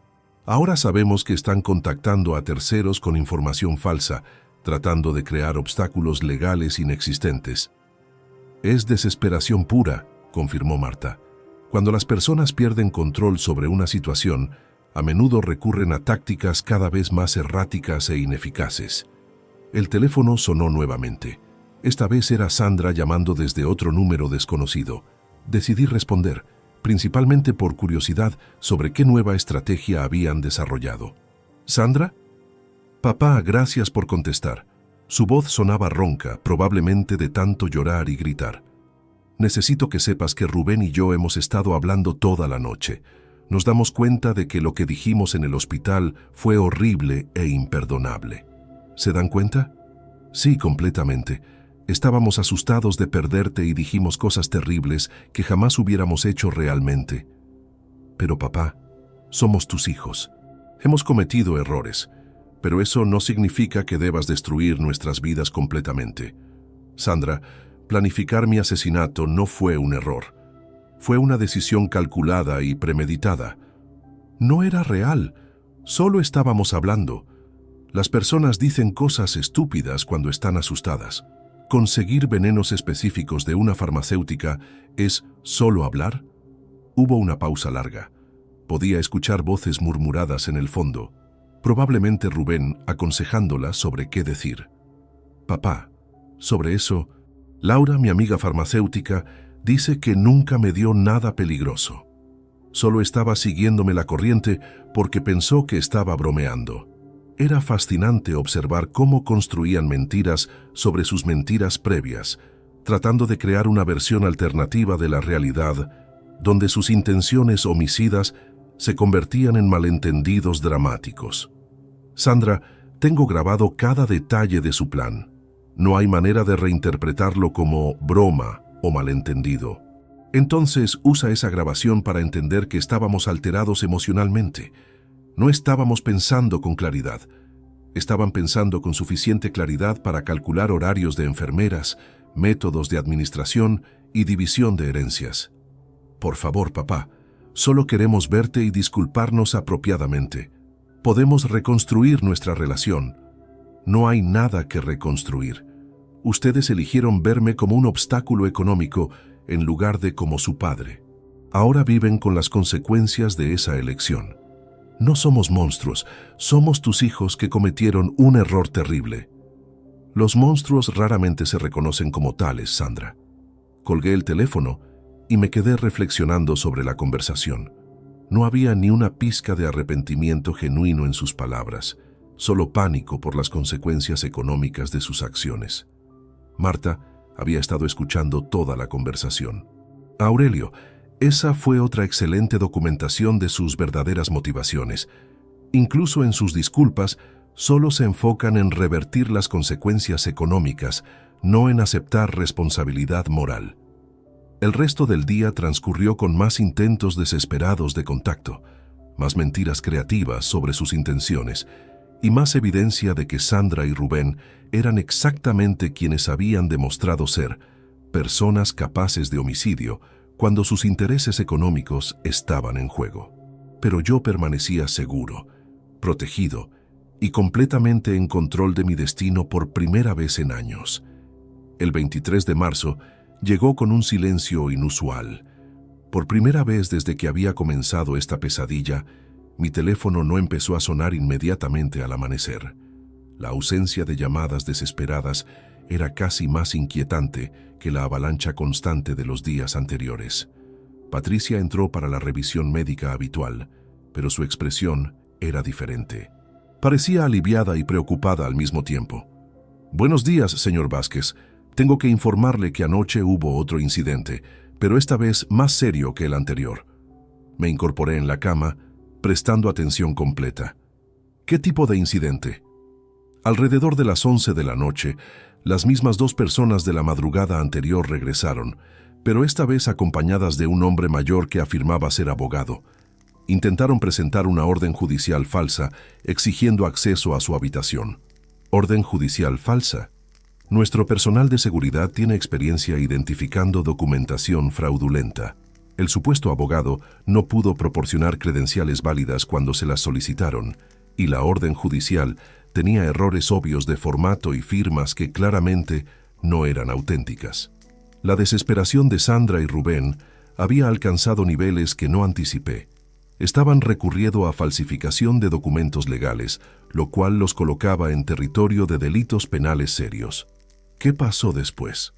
S1: «Ahora sabemos que están contactando a terceros con información falsa, tratando de crear obstáculos legales inexistentes». «Es desesperación pura», confirmó Marta. «Cuando las personas pierden control sobre una situación, a menudo recurren a tácticas cada vez más erráticas e ineficaces». El teléfono sonó nuevamente. Esta vez era Sandra llamando desde otro número desconocido. Decidí responder, principalmente por curiosidad sobre qué nueva estrategia habían desarrollado. «¿Sandra?» «Papá, gracias por contestar. Su voz sonaba ronca, probablemente de tanto llorar y gritar. Necesito que sepas que Rubén y yo hemos estado hablando toda la noche. Nos damos cuenta de que lo que dijimos en el hospital fue horrible e imperdonable. ¿Se dan cuenta? Sí, completamente. Estábamos asustados de perderte y dijimos cosas terribles que jamás hubiéramos hecho realmente. Pero papá, somos tus hijos. Hemos cometido errores, pero eso no significa que debas destruir nuestras vidas completamente. Sandra, planificar mi asesinato no fue un error. Fue una decisión calculada y premeditada. No era real, solo estábamos hablando. Las personas dicen cosas estúpidas cuando están asustadas. ¿Conseguir venenos específicos de una farmacéutica es solo hablar? Hubo una pausa larga. Podía escuchar voces murmuradas en el fondo. Probablemente Rubén aconsejándola sobre qué decir. Papá, sobre eso, Laura, mi amiga farmacéutica, dice que nunca me dio nada peligroso. Solo estaba siguiéndome la corriente porque pensó que estaba bromeando. Era fascinante observar cómo construían mentiras sobre sus mentiras previas, tratando de crear una versión alternativa de la realidad, donde sus intenciones homicidas se convertían en malentendidos dramáticos. Sandra, tengo grabado cada detalle de su plan. No hay manera de reinterpretarlo como broma o malentendido. Entonces usa esa grabación para entender que estábamos alterados emocionalmente. No estábamos pensando con claridad. Estaban pensando con suficiente claridad para calcular horarios de enfermeras, métodos de administración y división de herencias. Por favor, papá, solo queremos verte y disculparnos apropiadamente. Podemos reconstruir nuestra relación. No hay nada que reconstruir. Ustedes eligieron verme como un obstáculo económico en lugar de como su padre. Ahora viven con las consecuencias de esa elección. No somos monstruos, somos tus hijos que cometieron un error terrible. Los monstruos raramente se reconocen como tales, Sandra. Colgué el teléfono y me quedé reflexionando sobre la conversación. No había ni una pizca de arrepentimiento genuino en sus palabras, solo pánico por las consecuencias económicas de sus acciones. Marta había estado escuchando toda la conversación. Aurelio, esa fue otra excelente documentación de sus verdaderas motivaciones. Incluso en sus disculpas, solo se enfocan en revertir las consecuencias económicas, no en aceptar responsabilidad moral. El resto del día transcurrió con más intentos desesperados de contacto, más mentiras creativas sobre sus intenciones y más evidencia de que Sandra y Rubén eran exactamente quienes habían demostrado ser, personas capaces de homicidio cuando sus intereses económicos estaban en juego. Pero yo permanecía seguro, protegido y completamente en control de mi destino por primera vez en años. El 23 de marzo llegó con un silencio inusual. Por primera vez desde que había comenzado esta pesadilla, mi teléfono no empezó a sonar inmediatamente al amanecer. La ausencia de llamadas desesperadas era casi más inquietante que la avalancha constante de los días anteriores. Patricia entró para la revisión médica habitual, pero su expresión era diferente. Parecía aliviada y preocupada al mismo tiempo. «Buenos días, señor Vázquez. Tengo que informarle que anoche hubo otro incidente, pero esta vez más serio que el anterior». Me incorporé en la cama, prestando atención completa. «¿Qué tipo de incidente?» Alrededor de las 11 de la noche, las mismas dos personas de la madrugada anterior regresaron, pero esta vez acompañadas de un hombre mayor que afirmaba ser abogado. Intentaron presentar una orden judicial falsa, exigiendo acceso a su habitación. ¿Orden judicial falsa? Nuestro personal de seguridad tiene experiencia identificando documentación fraudulenta. El supuesto abogado no pudo proporcionar credenciales válidas cuando se las solicitaron, y la orden judicial tenía errores obvios de formato y firmas que claramente no eran auténticas. La desesperación de Sandra y Rubén había alcanzado niveles que no anticipé. Estaban recurriendo a falsificación de documentos legales, lo cual los colocaba en territorio de delitos penales serios. ¿Qué pasó después?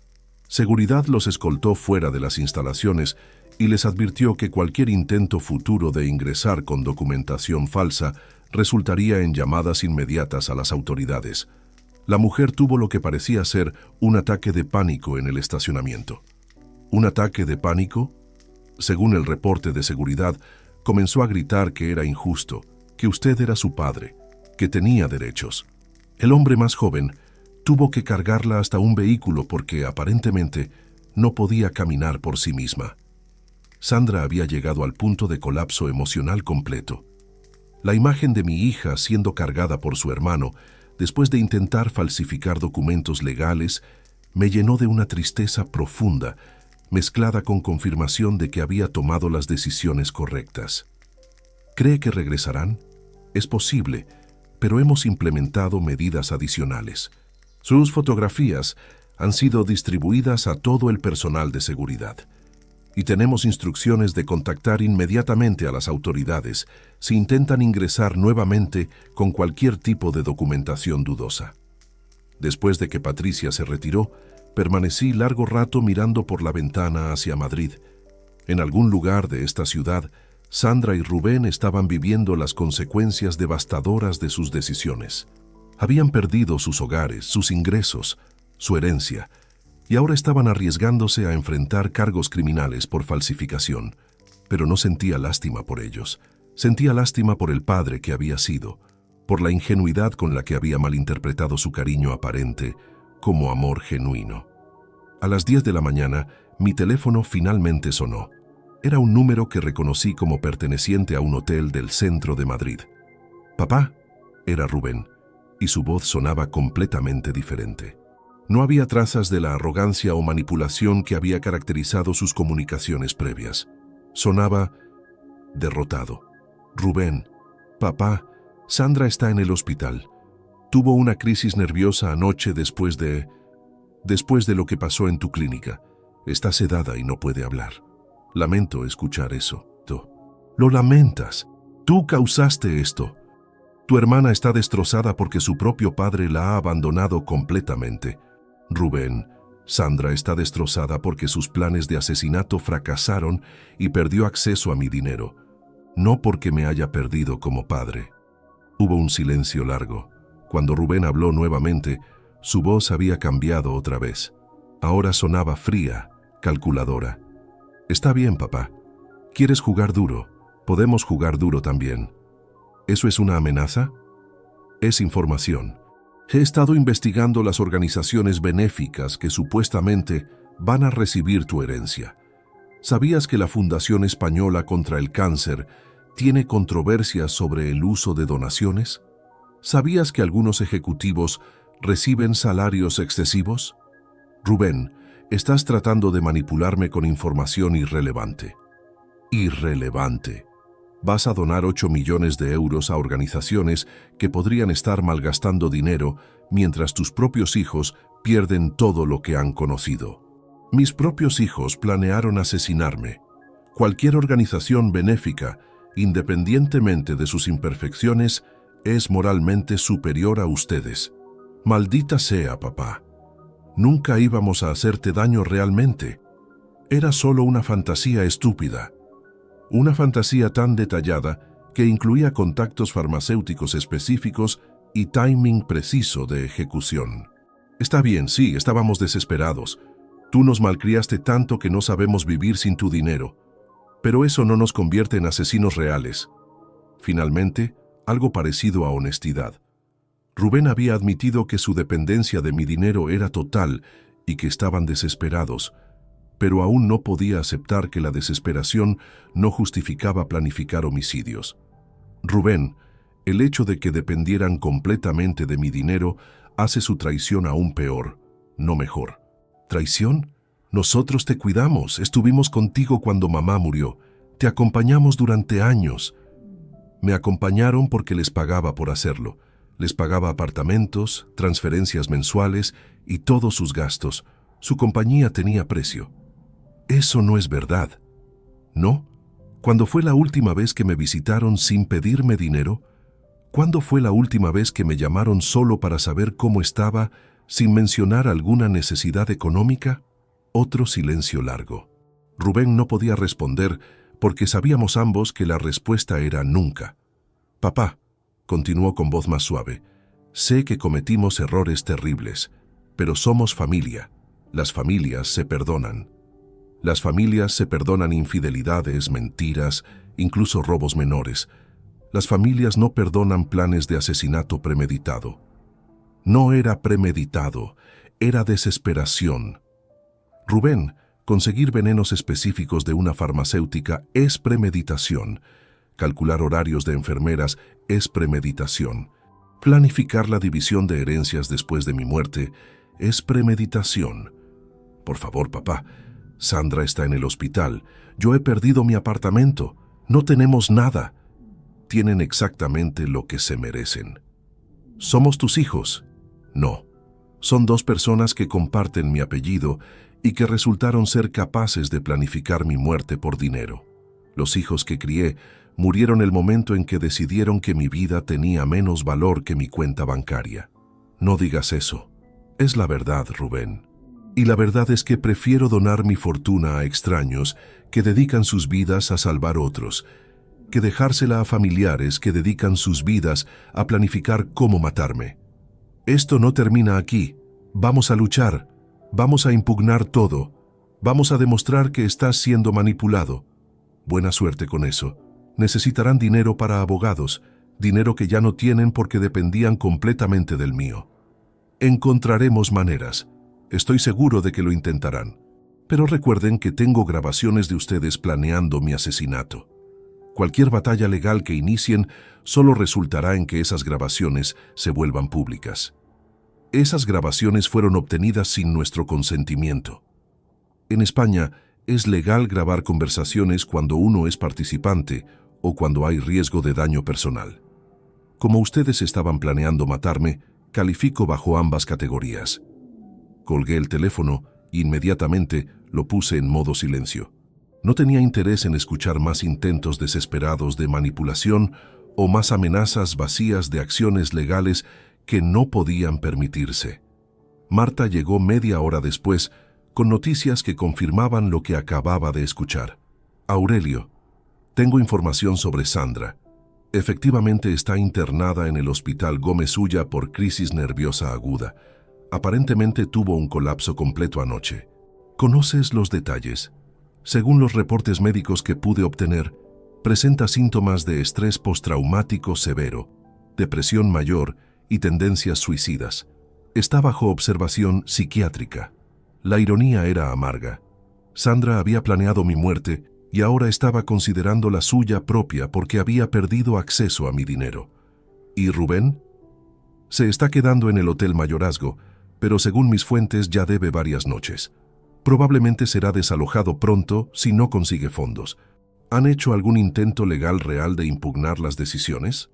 S1: Seguridad los escoltó fuera de las instalaciones y les advirtió que cualquier intento futuro de ingresar con documentación falsa resultaría en llamadas inmediatas a las autoridades. La mujer tuvo lo que parecía ser un ataque de pánico en el estacionamiento. ¿Un ataque de pánico? Según el reporte de seguridad, comenzó a gritar que era injusto, que usted era su padre, que tenía derechos. El hombre más joven tuvo que cargarla hasta un vehículo porque, aparentemente, no podía caminar por sí misma. Sandra había llegado al punto de colapso emocional completo. La imagen de mi hija siendo cargada por su hermano, después de intentar falsificar documentos legales, me llenó de una tristeza profunda, mezclada con confirmación de que había tomado las decisiones correctas. ¿Cree que regresarán? Es posible, pero hemos implementado medidas adicionales. Sus fotografías han sido distribuidas a todo el personal de seguridad y tenemos instrucciones de contactar inmediatamente a las autoridades si intentan ingresar nuevamente con cualquier tipo de documentación dudosa. Después de que Patricia se retiró, permanecí largo rato mirando por la ventana hacia Madrid. En algún lugar de esta ciudad, Sandra y Rubén estaban viviendo las consecuencias devastadoras de sus decisiones. Habían perdido sus hogares, sus ingresos, su herencia, y ahora estaban arriesgándose a enfrentar cargos criminales por falsificación. Pero no sentía lástima por ellos. Sentía lástima por el padre que había sido, por la ingenuidad con la que había malinterpretado su cariño aparente como amor genuino. A las 10 de la mañana, mi teléfono finalmente sonó. Era un número que reconocí como perteneciente a un hotel del centro de Madrid. «Papá», era Rubén, y su voz sonaba completamente diferente. No había trazas de la arrogancia o manipulación que había caracterizado sus comunicaciones previas. Sonaba derrotado. «Rubén, papá, Sandra está en el hospital. Tuvo una crisis nerviosa anoche después de lo que pasó en tu clínica. Está sedada y no puede hablar. Lamento escuchar eso. Lo lamentas. Tú causaste esto. Tu hermana está destrozada porque su propio padre la ha abandonado completamente. Rubén, Sandra está destrozada porque sus planes de asesinato fracasaron y perdió acceso a mi dinero. No porque me haya perdido como padre». Hubo un silencio largo. Cuando Rubén habló nuevamente, su voz había cambiado otra vez. Ahora sonaba fría, calculadora. «Está bien, papá. ¿Quieres jugar duro? Podemos jugar duro también». ¿Eso es una amenaza? Es información. He estado investigando las organizaciones benéficas que supuestamente van a recibir tu herencia. ¿Sabías que la Fundación Española contra el Cáncer tiene controversias sobre el uso de donaciones? ¿Sabías que algunos ejecutivos reciben salarios excesivos? Rubén, estás tratando de manipularme con información irrelevante. Irrelevante. Vas a donar 8 millones de euros a organizaciones que podrían estar malgastando dinero mientras tus propios hijos pierden todo lo que han conocido. Mis propios hijos planearon asesinarme. Cualquier organización benéfica, independientemente de sus imperfecciones, es moralmente superior a ustedes. Maldita sea, papá. Nunca íbamos a hacerte daño realmente. Era solo una fantasía estúpida. Una fantasía tan detallada que incluía contactos farmacéuticos específicos y timing preciso de ejecución. Está bien, sí, estábamos desesperados. Tú nos malcriaste tanto que no sabemos vivir sin tu dinero. Pero eso no nos convierte en asesinos reales. Finalmente, algo parecido a honestidad. Rubén había admitido que su dependencia de mi dinero era total y que estaban desesperados, pero aún no podía aceptar que la desesperación no justificaba planificar homicidios. Rubén, el hecho de que dependieran completamente de mi dinero hace su traición aún peor, no mejor. ¿Traición? Nosotros te cuidamos, estuvimos contigo cuando mamá murió, te acompañamos durante años. Me acompañaron porque les pagaba por hacerlo. Les pagaba apartamentos, transferencias mensuales y todos sus gastos. Su compañía tenía precio. Eso no es verdad. ¿No? ¿Cuándo fue la última vez que me visitaron sin pedirme dinero? ¿Cuándo fue la última vez que me llamaron solo para saber cómo estaba, sin mencionar alguna necesidad económica? Otro silencio largo. Rubén no podía responder porque sabíamos ambos que la respuesta era nunca. Papá, continuó con voz más suave, Sé que cometimos errores terribles, pero somos familia. Las familias se perdonan. Las familias se perdonan infidelidades, mentiras, incluso robos menores. Las familias no perdonan planes de asesinato premeditado. No era premeditado, era desesperación. Rubén, conseguir venenos específicos de una farmacéutica es premeditación. Calcular horarios de enfermeras es premeditación. Planificar la división de herencias después de mi muerte es premeditación. Por favor, papá, Sandra está en el hospital. Yo he perdido mi apartamento. No tenemos nada. Tienen exactamente lo que se merecen. ¿Somos tus hijos? No. Son dos personas que comparten mi apellido y que resultaron ser capaces de planificar mi muerte por dinero. Los hijos que crié murieron el momento en que decidieron que mi vida tenía menos valor que mi cuenta bancaria. No digas eso. Es la verdad, Rubén. Y la verdad es que prefiero donar mi fortuna a extraños que dedican sus vidas a salvar otros, que dejársela a familiares que dedican sus vidas a planificar cómo matarme. Esto no termina aquí. Vamos a luchar. Vamos a impugnar todo. Vamos a demostrar que estás siendo manipulado. Buena suerte con eso. Necesitarán dinero para abogados, dinero que ya no tienen porque dependían completamente del mío. Encontraremos maneras. Estoy seguro de que lo intentarán. Pero recuerden que tengo grabaciones de ustedes planeando mi asesinato. Cualquier batalla legal que inicien solo resultará en que esas grabaciones se vuelvan públicas. Esas grabaciones fueron obtenidas sin nuestro consentimiento. En España, es legal grabar conversaciones cuando uno es participante o cuando hay riesgo de daño personal. Como ustedes estaban planeando matarme, califico bajo ambas categorías. Colgué el teléfono e inmediatamente lo puse en modo silencio. No tenía interés en escuchar más intentos desesperados de manipulación o más amenazas vacías de acciones legales que no podían permitirse. Marta llegó media hora después con noticias que confirmaban lo que acababa de escuchar. Aurelio, tengo información sobre Sandra. Efectivamente está internada en el Hospital Gómez Ulla por crisis nerviosa aguda. Aparentemente tuvo un colapso completo anoche. ¿Conoces los detalles? Según los reportes médicos que pude obtener, presenta síntomas de estrés postraumático severo, depresión mayor y tendencias suicidas. Está bajo observación psiquiátrica. La ironía era amarga. Sandra había planeado mi muerte y ahora estaba considerando la suya propia porque había perdido acceso a mi dinero. ¿Y Rubén? Se está quedando en el Hotel Mayorazgo, pero según mis fuentes ya debe varias noches. Probablemente será desalojado pronto si no consigue fondos. ¿Han hecho algún intento legal real de impugnar las decisiones?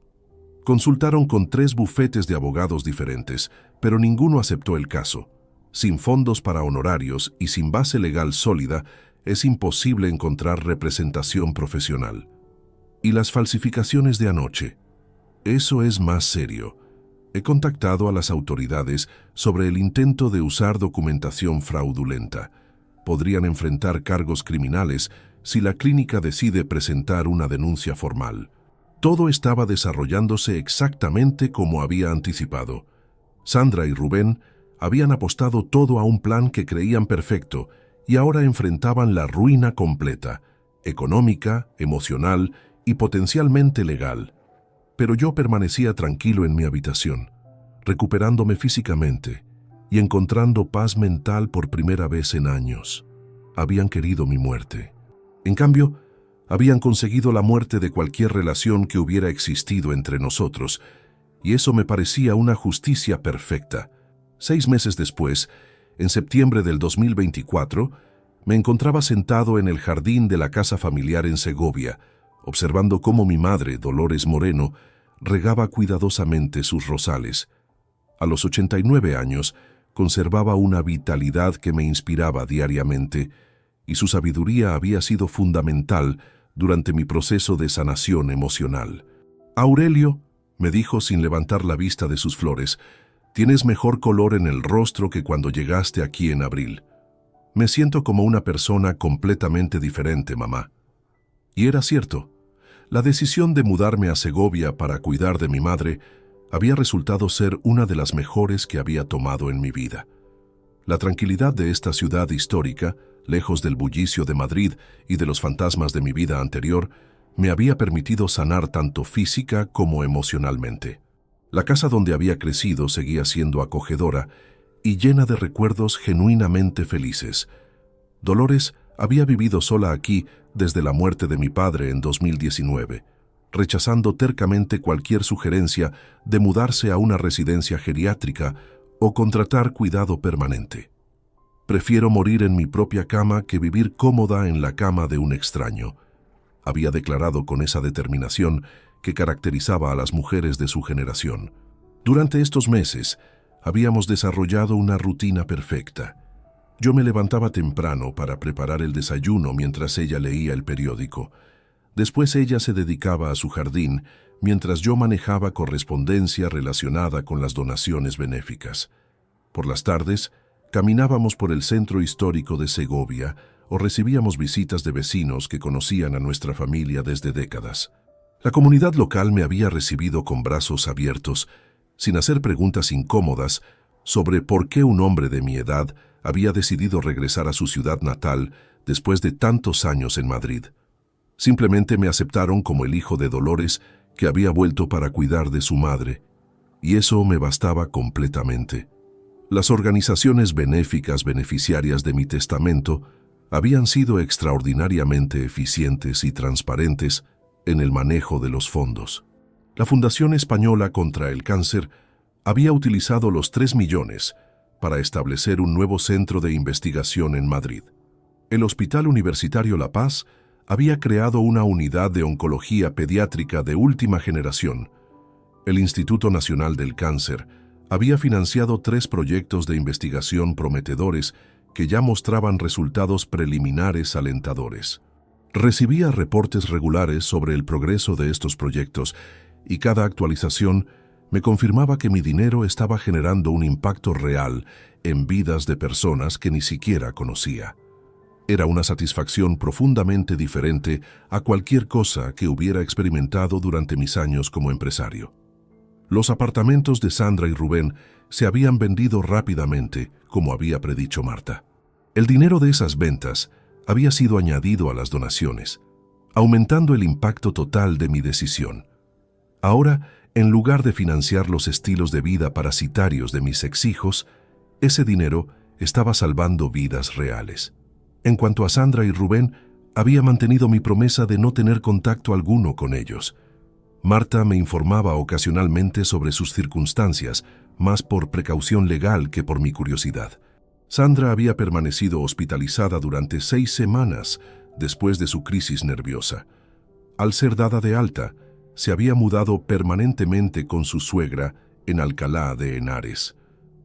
S1: Consultaron con 3 bufetes de abogados diferentes, pero ninguno aceptó el caso. Sin fondos para honorarios y sin base legal sólida, es imposible encontrar representación profesional. ¿Y las falsificaciones de anoche? Eso es más serio. He contactado a las autoridades sobre el intento de usar documentación fraudulenta. Podrían enfrentar cargos criminales si la clínica decide presentar una denuncia formal. Todo estaba desarrollándose exactamente como había anticipado. Sandra y Rubén habían apostado todo a un plan que creían perfecto y ahora enfrentaban la ruina completa, económica, emocional y potencialmente legal. Pero yo permanecía tranquilo en mi habitación, recuperándome físicamente y encontrando paz mental por primera vez en años. Habían querido mi muerte. En cambio, habían conseguido la muerte de cualquier relación que hubiera existido entre nosotros, y eso me parecía una justicia perfecta. 6 meses después, en septiembre del 2024, me encontraba sentado en el jardín de la casa familiar en Segovia, observando cómo mi madre, Dolores Moreno, regaba cuidadosamente sus rosales. A los 89 años, conservaba una vitalidad que me inspiraba diariamente, y su sabiduría había sido fundamental durante mi proceso de sanación emocional. «Aurelio», me dijo sin levantar la vista de sus flores, «tienes mejor color en el rostro que cuando llegaste aquí en abril. Me siento como una persona completamente diferente, mamá». Y era cierto. La decisión de mudarme a Segovia para cuidar de mi madre había resultado ser una de las mejores que había tomado en mi vida. La tranquilidad de esta ciudad histórica, lejos del bullicio de Madrid y de los fantasmas de mi vida anterior, me había permitido sanar tanto física como emocionalmente. La casa donde había crecido seguía siendo acogedora y llena de recuerdos genuinamente felices. Dolores había vivido sola aquí desde la muerte de mi padre en 2019, rechazando tercamente cualquier sugerencia de mudarse a una residencia geriátrica o contratar cuidado permanente. Prefiero morir en mi propia cama que vivir cómoda en la cama de un extraño, había declarado con esa determinación que caracterizaba a las mujeres de su generación. Durante estos meses, habíamos desarrollado una rutina perfecta. Yo me levantaba temprano para preparar el desayuno mientras ella leía el periódico. Después ella se dedicaba a su jardín, mientras yo manejaba correspondencia relacionada con las donaciones benéficas. Por las tardes, caminábamos por el centro histórico de Segovia o recibíamos visitas de vecinos que conocían a nuestra familia desde décadas. La comunidad local me había recibido con brazos abiertos, sin hacer preguntas incómodas sobre por qué un hombre de mi edad había decidido regresar a su ciudad natal después de tantos años en Madrid. Simplemente me aceptaron como el hijo de Dolores que había vuelto para cuidar de su madre, y eso me bastaba completamente. Las organizaciones benéficas beneficiarias de mi testamento habían sido extraordinariamente eficientes y transparentes en el manejo de los fondos. La Fundación Española contra el Cáncer había utilizado los 3 millones para establecer un nuevo centro de investigación en Madrid. El Hospital Universitario La Paz había creado una unidad de oncología pediátrica de última generación. El Instituto Nacional del Cáncer había financiado 3 proyectos de investigación prometedores que ya mostraban resultados preliminares alentadores. Recibía reportes regulares sobre el progreso de estos proyectos y cada actualización me confirmaba que mi dinero estaba generando un impacto real en vidas de personas que ni siquiera conocía. Era una satisfacción profundamente diferente a cualquier cosa que hubiera experimentado durante mis años como empresario. Los apartamentos de Sandra y Rubén se habían vendido rápidamente, como había predicho Marta. El dinero de esas ventas había sido añadido a las donaciones, aumentando el impacto total de mi decisión. Ahora, en lugar de financiar los estilos de vida parasitarios de mis exhijos, ese dinero estaba salvando vidas reales. En cuanto a Sandra y Rubén, había mantenido mi promesa de no tener contacto alguno con ellos. Marta me informaba ocasionalmente sobre sus circunstancias, más por precaución legal que por mi curiosidad. Sandra había permanecido hospitalizada durante 6 semanas después de su crisis nerviosa. Al ser dada de alta, se había mudado permanentemente con su suegra en Alcalá de Henares.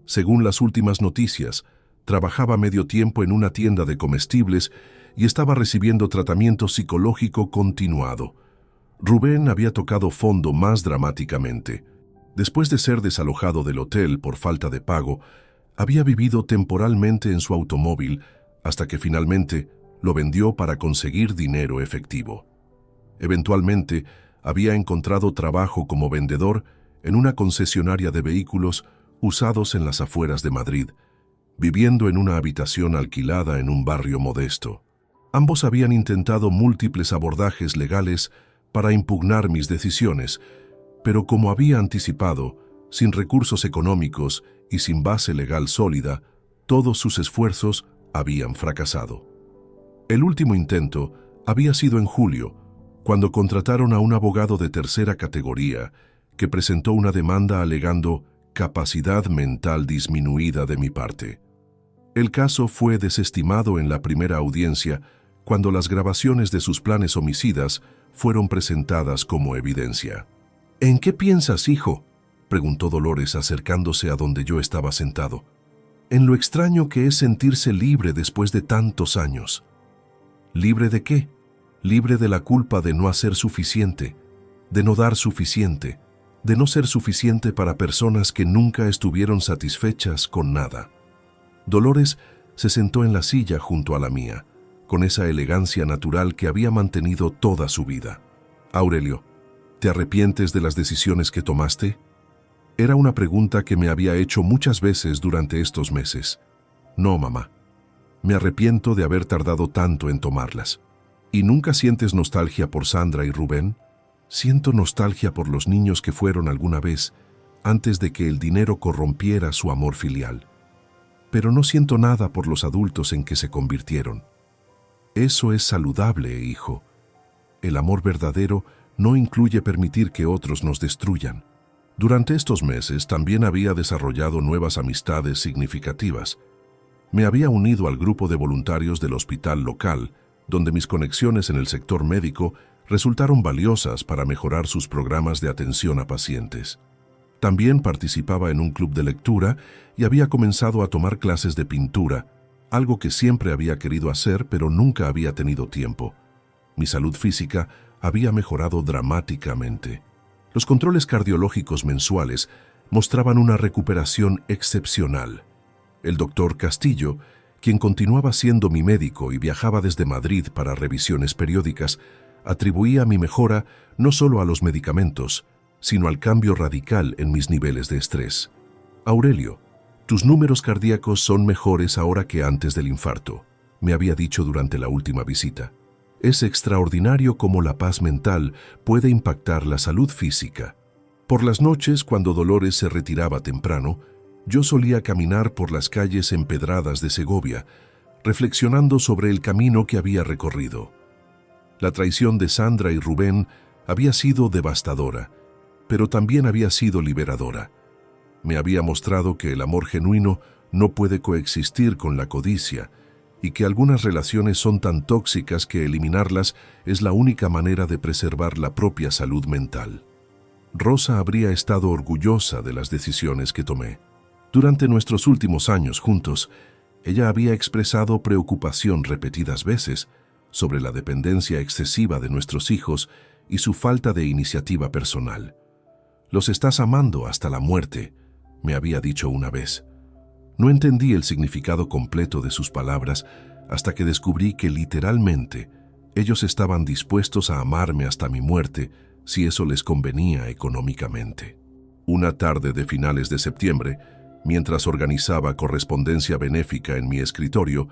S1: Según las últimas noticias, trabajaba medio tiempo en una tienda de comestibles y estaba recibiendo tratamiento psicológico continuado. Rubén había tocado fondo más dramáticamente. Después de ser desalojado del hotel por falta de pago, había vivido temporalmente en su automóvil hasta que finalmente lo vendió para conseguir dinero efectivo. Eventualmente, había encontrado trabajo como vendedor en una concesionaria de vehículos usados en las afueras de Madrid, viviendo en una habitación alquilada en un barrio modesto. Ambos habían intentado múltiples abordajes legales para impugnar mis decisiones, pero como había anticipado, sin recursos económicos y sin base legal sólida, todos sus esfuerzos habían fracasado. El último intento había sido en julio, cuando contrataron a un abogado de tercera categoría que presentó una demanda alegando capacidad mental disminuida de mi parte. El caso fue desestimado en la primera audiencia cuando las grabaciones de sus planes homicidas fueron presentadas como evidencia. ¿En qué piensas, hijo?, preguntó Dolores acercándose a donde yo estaba sentado. En lo extraño que es sentirse libre después de tantos años. ¿Libre de qué? Libre de la culpa de no hacer suficiente, de no dar suficiente, de no ser suficiente para personas que nunca estuvieron satisfechas con nada. Dolores se sentó en la silla junto a la mía, con esa elegancia natural que había mantenido toda su vida. Aurelio, ¿te arrepientes de las decisiones que tomaste? Era una pregunta que me había hecho muchas veces durante estos meses. No, mamá. Me arrepiento de haber tardado tanto en tomarlas. ¿Y nunca sientes nostalgia por Sandra y Rubén? Siento nostalgia por los niños que fueron alguna vez, antes de que el dinero corrompiera su amor filial. Pero no siento nada por los adultos en que se convirtieron. Eso es saludable, hijo. El amor verdadero no incluye permitir que otros nos destruyan. Durante estos meses también había desarrollado nuevas amistades significativas. Me había unido al grupo de voluntarios del hospital local, donde mis conexiones en el sector médico resultaron valiosas para mejorar sus programas de atención a pacientes. También participaba en un club de lectura y había comenzado a tomar clases de pintura, algo que siempre había querido hacer pero nunca había tenido tiempo. Mi salud física había mejorado dramáticamente. Los controles cardiológicos mensuales mostraban una recuperación excepcional. El doctor Castillo, quien continuaba siendo mi médico y viajaba desde Madrid para revisiones periódicas, atribuía mi mejora no solo a los medicamentos, sino al cambio radical en mis niveles de estrés. Aurelio, tus números cardíacos son mejores ahora que antes del infarto, me había dicho durante la última visita. Es extraordinario cómo la paz mental puede impactar la salud física. Por las noches, cuando Dolores se retiraba temprano, yo solía caminar por las calles empedradas de Segovia, reflexionando sobre el camino que había recorrido. La traición de Sandra y Rubén había sido devastadora, pero también había sido liberadora. Me había mostrado que el amor genuino no puede coexistir con la codicia y que algunas relaciones son tan tóxicas que eliminarlas es la única manera de preservar la propia salud mental. Rosa habría estado orgullosa de las decisiones que tomé. Durante nuestros últimos años juntos, ella había expresado preocupación repetidas veces sobre la dependencia excesiva de nuestros hijos y su falta de iniciativa personal. «Los estás amando hasta la muerte», me había dicho una vez. No entendí el significado completo de sus palabras hasta que descubrí que literalmente ellos estaban dispuestos a amarme hasta mi muerte si eso les convenía económicamente. Una tarde de finales de septiembre, mientras organizaba correspondencia benéfica en mi escritorio,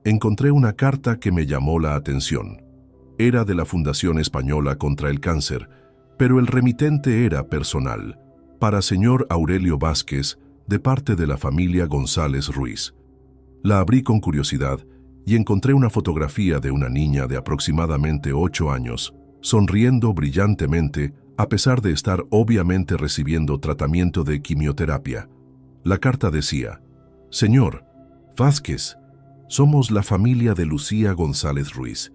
S1: encontré una carta que me llamó la atención. Era de la Fundación Española contra el Cáncer, pero el remitente era personal, para señor Aurelio Vázquez, de parte de la familia González Ruiz. La abrí con curiosidad y encontré una fotografía de una niña de aproximadamente 8 años, sonriendo brillantemente a pesar de estar obviamente recibiendo tratamiento de quimioterapia. La carta decía: «Señor Vázquez, somos la familia de Lucía González Ruiz.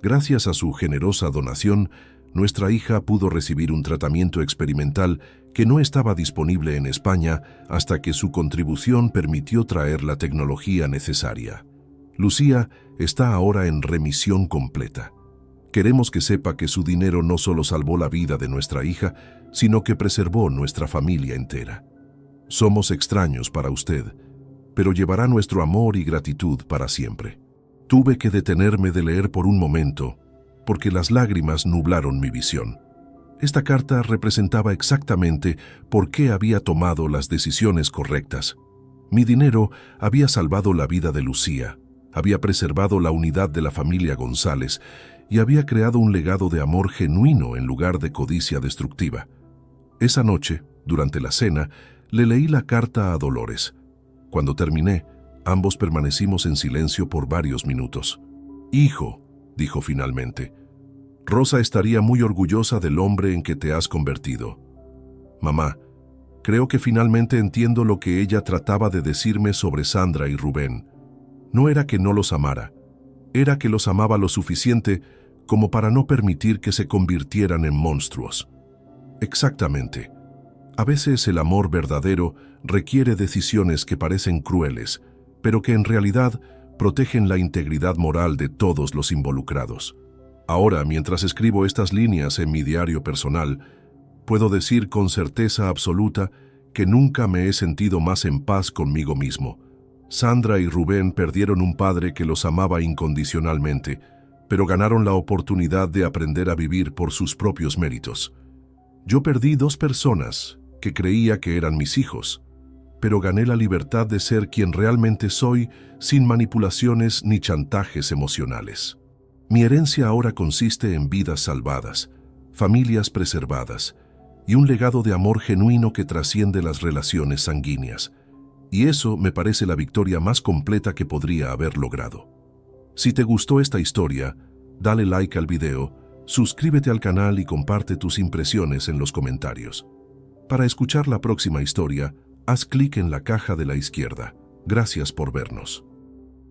S1: Gracias a su generosa donación, nuestra hija pudo recibir un tratamiento experimental que no estaba disponible en España hasta que su contribución permitió traer la tecnología necesaria. Lucía está ahora en remisión completa. Queremos que sepa que su dinero no solo salvó la vida de nuestra hija, sino que preservó nuestra familia entera. Somos extraños para usted, pero llevará nuestro amor y gratitud para siempre». Tuve que detenerme de leer por un momento, porque las lágrimas nublaron mi visión. Esta carta representaba exactamente por qué había tomado las decisiones correctas. Mi dinero había salvado la vida de Lucía, había preservado la unidad de la familia González y había creado un legado de amor genuino en lugar de codicia destructiva. Esa noche, durante la cena, le leí la carta a Dolores. Cuando terminé, ambos permanecimos en silencio por varios minutos. «Hijo», dijo finalmente, «Rosa estaría muy orgullosa del hombre en que te has convertido. Mamá, creo que finalmente entiendo lo que ella trataba de decirme sobre Sandra y Rubén. No era que no los amara, era que los amaba lo suficiente como para no permitir que se convirtieran en monstruos». Exactamente. A veces el amor verdadero requiere decisiones que parecen crueles, pero que en realidad protegen la integridad moral de todos los involucrados. Ahora, mientras escribo estas líneas en mi diario personal, puedo decir con certeza absoluta que nunca me he sentido más en paz conmigo mismo. Sandra y Rubén perdieron un padre que los amaba incondicionalmente, pero ganaron la oportunidad de aprender a vivir por sus propios méritos. Yo perdí 2 personas, que creía que eran mis hijos, pero gané la libertad de ser quien realmente soy sin manipulaciones ni chantajes emocionales. Mi herencia ahora consiste en vidas salvadas, familias preservadas y un legado de amor genuino que trasciende las relaciones sanguíneas. Y eso me parece la victoria más completa que podría haber logrado. Si te gustó esta historia, dale like al video, suscríbete al canal y comparte tus impresiones en los comentarios. Para escuchar la próxima historia, haz clic en la caja de la izquierda. Gracias por vernos.